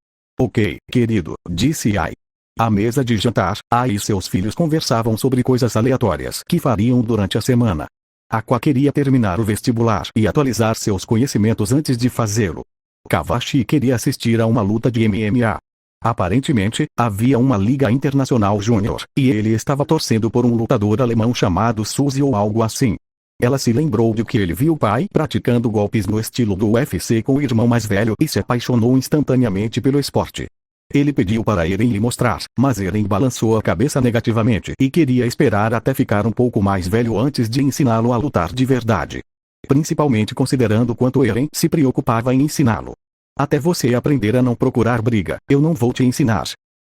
Ok, querido, disse Ai. À mesa de jantar, Ai e seus filhos conversavam sobre coisas aleatórias que fariam durante a semana. Aqua queria terminar o vestibular e atualizar seus conhecimentos antes de fazê-lo. Kavashi queria assistir a uma luta de MMA. Aparentemente, havia uma liga internacional júnior, e ele estava torcendo por um lutador alemão chamado Suzy ou algo assim. Ela se lembrou de que ele viu o pai praticando golpes no estilo do UFC com o irmão mais velho e se apaixonou instantaneamente pelo esporte. Ele pediu para Eren lhe mostrar, mas Eren balançou a cabeça negativamente e queria esperar até ficar um pouco mais velho antes de ensiná-lo a lutar de verdade. Principalmente considerando quanto Eren se preocupava em ensiná-lo. Até você aprender a não procurar briga, eu não vou te ensinar.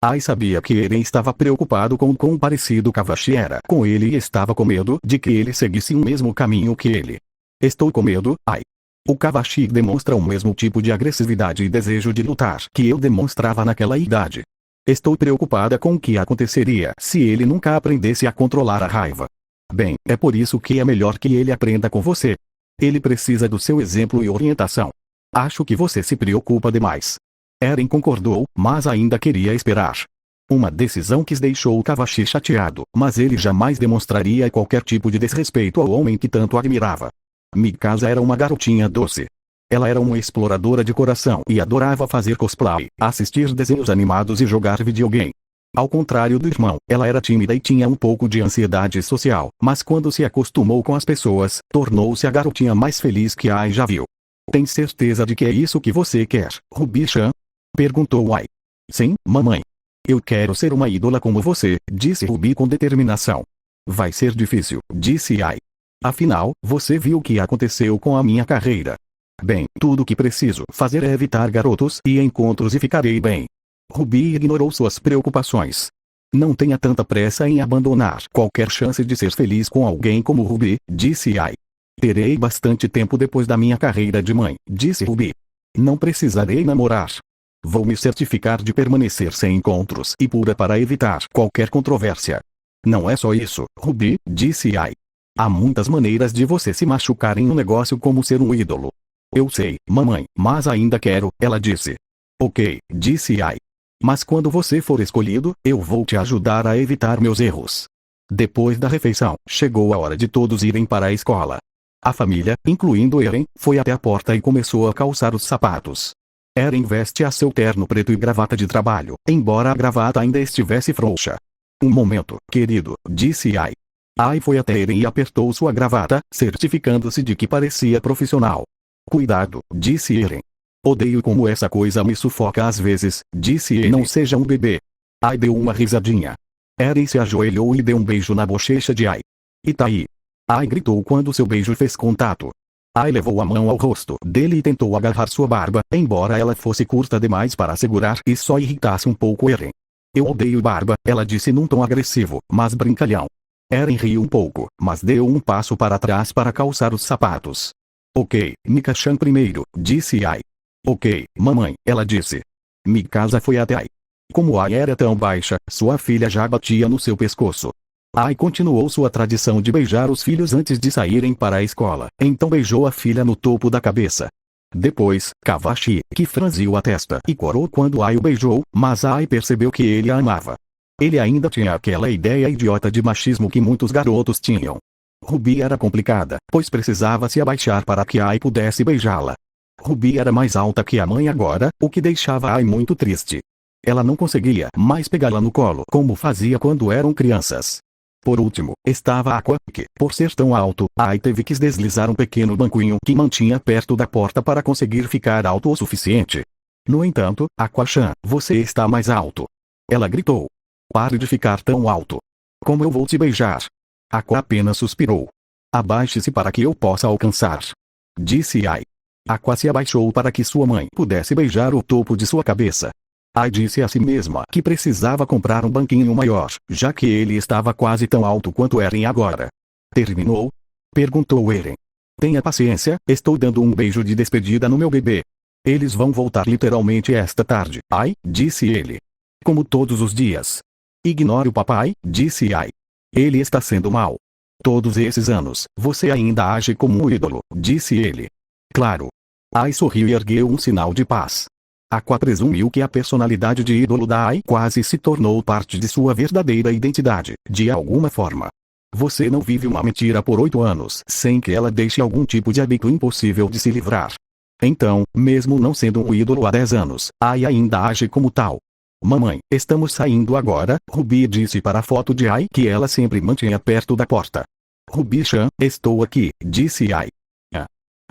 Ai sabia que Eren estava preocupado com quão parecido Kavashi era com ele e estava com medo de que ele seguisse o mesmo caminho que ele. Estou com medo, Ai. O Kavashi demonstra o mesmo tipo de agressividade e desejo de lutar que eu demonstrava naquela idade. Estou preocupada com o que aconteceria se ele nunca aprendesse a controlar a raiva. Bem, é por isso que é melhor que ele aprenda com você. Ele precisa do seu exemplo e orientação. Acho que você se preocupa demais. Eren concordou, mas ainda queria esperar. Uma decisão que deixou Kavashi chateado, mas ele jamais demonstraria qualquer tipo de desrespeito ao homem que tanto admirava. Mikasa era uma garotinha doce. Ela era uma exploradora de coração e adorava fazer cosplay, assistir desenhos animados e jogar videogame. Ao contrário do irmão, ela era tímida e tinha um pouco de ansiedade social, mas quando se acostumou com as pessoas, tornou-se a garotinha mais feliz que Ai já viu. Tem certeza de que é isso que você quer, Ruby-chan? Perguntou Ai. Sim, mamãe. Eu quero ser uma ídola como você, disse Ruby com determinação. Vai ser difícil, disse Ai. Afinal, você viu o que aconteceu com a minha carreira. Bem, tudo o que preciso fazer é evitar garotos e encontros e ficarei bem. Ruby ignorou suas preocupações. Não tenha tanta pressa em abandonar qualquer chance de ser feliz com alguém como Ruby, disse Ai. Terei bastante tempo depois da minha carreira de mãe, disse Ruby. Não precisarei namorar. Vou me certificar de permanecer sem encontros e pura para evitar qualquer controvérsia. Não é só isso, Ruby, disse Ai. Há muitas maneiras de você se machucar em um negócio como ser um ídolo. Eu sei, mamãe, mas ainda quero, ela disse. Ok, disse Ai. Mas quando você for escolhido, eu vou te ajudar a evitar meus erros. Depois da refeição, chegou a hora de todos irem para a escola. A família, incluindo Eren, foi até a porta e começou a calçar os sapatos. Eren veste a seu terno preto e gravata de trabalho, embora a gravata ainda estivesse frouxa. Um momento, querido, disse Ai. Ai foi até Eren e apertou sua gravata, certificando-se de que parecia profissional. Cuidado, disse Eren. Odeio como essa coisa me sufoca às vezes, disse ele. Não seja um bebê. Ai deu uma risadinha. Eren se ajoelhou e deu um beijo na bochecha de Ai. E tá aí. Ai gritou quando seu beijo fez contato. Ai levou a mão ao rosto dele e tentou agarrar sua barba, embora ela fosse curta demais para segurar e só irritasse um pouco Eren. Eu odeio barba, ela disse num tom agressivo, mas brincalhão. Eren riu um pouco, mas deu um passo para trás para calçar os sapatos. Ok, Mika-chan primeiro, disse Ai. Ok, mamãe, ela disse. Mikasa foi até Ai. Como Ai era tão baixa, sua filha já batia no seu pescoço. Ai continuou sua tradição de beijar os filhos antes de saírem para a escola, então beijou a filha no topo da cabeça. Depois, Kavashi, que franziu a testa e corou quando Ai o beijou, mas Ai percebeu que ele a amava. Ele ainda tinha aquela ideia idiota de machismo que muitos garotos tinham. Ruby era complicada, pois precisava se abaixar para que Ai pudesse beijá-la. Ruby era mais alta que a mãe agora, o que deixava Ai muito triste. Ela não conseguia mais pegá-la no colo como fazia quando eram crianças. Por último, estava Aqua, que, por ser tão alto, Ai teve que deslizar um pequeno banquinho que mantinha perto da porta para conseguir ficar alto o suficiente. No entanto, Aqua-chan, você está mais alto. Ela gritou. Pare de ficar tão alto. Como eu vou te beijar? Aqua apenas suspirou. Abaixe-se para que eu possa alcançar. Disse Ai. Aqua se abaixou para que sua mãe pudesse beijar o topo de sua cabeça. Ai disse a si mesma que precisava comprar um banquinho maior, já que ele estava quase tão alto quanto Eren agora. Terminou? Perguntou Eren. Tenha paciência, estou dando um beijo de despedida no meu bebê. Eles vão voltar literalmente esta tarde, Ai, disse ele. Como todos os dias. Ignore o papai, disse Ai. Ele está sendo mau. Todos esses anos, você ainda age como um ídolo, disse ele. Claro. Ai sorriu e ergueu um sinal de paz. Aqua presumiu que a personalidade de ídolo da Ai quase se tornou parte de sua verdadeira identidade, de alguma forma. Você não vive uma mentira por 8 anos sem que ela deixe algum tipo de hábito impossível de se livrar. Então, mesmo não sendo um ídolo há 10 anos, Ai ainda age como tal. Mamãe, estamos saindo agora, Ruby disse para a foto de Ai que ela sempre mantinha perto da porta. Ruby-chan, estou aqui, disse Ai.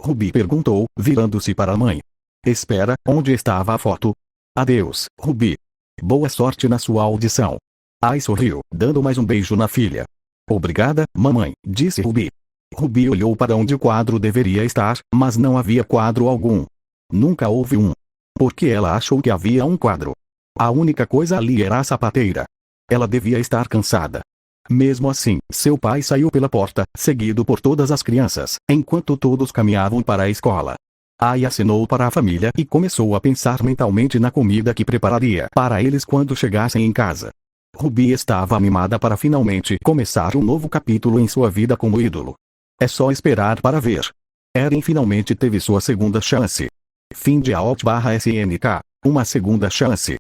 Ruby perguntou, virando-se para a mãe. Espera, onde estava a foto? Adeus, Ruby. Boa sorte na sua audição. Ai sorriu, dando mais um beijo na filha. Obrigada, mamãe, disse Ruby. Ruby olhou para onde o quadro deveria estar, mas não havia quadro algum. Nunca houve um. Porque ela achou que havia um quadro. A única coisa ali era a sapateira. Ela devia estar cansada. Mesmo assim, seu pai saiu pela porta, seguido por todas as crianças, enquanto todos caminhavam para a escola. Ai acenou para a família e começou a pensar mentalmente na comida que prepararia para eles quando chegassem em casa. Ruby estava animada para finalmente começar um novo capítulo em sua vida como ídolo. É só esperar para ver. Eren finalmente teve sua segunda chance. Fim de AOT/SNK. Uma segunda chance.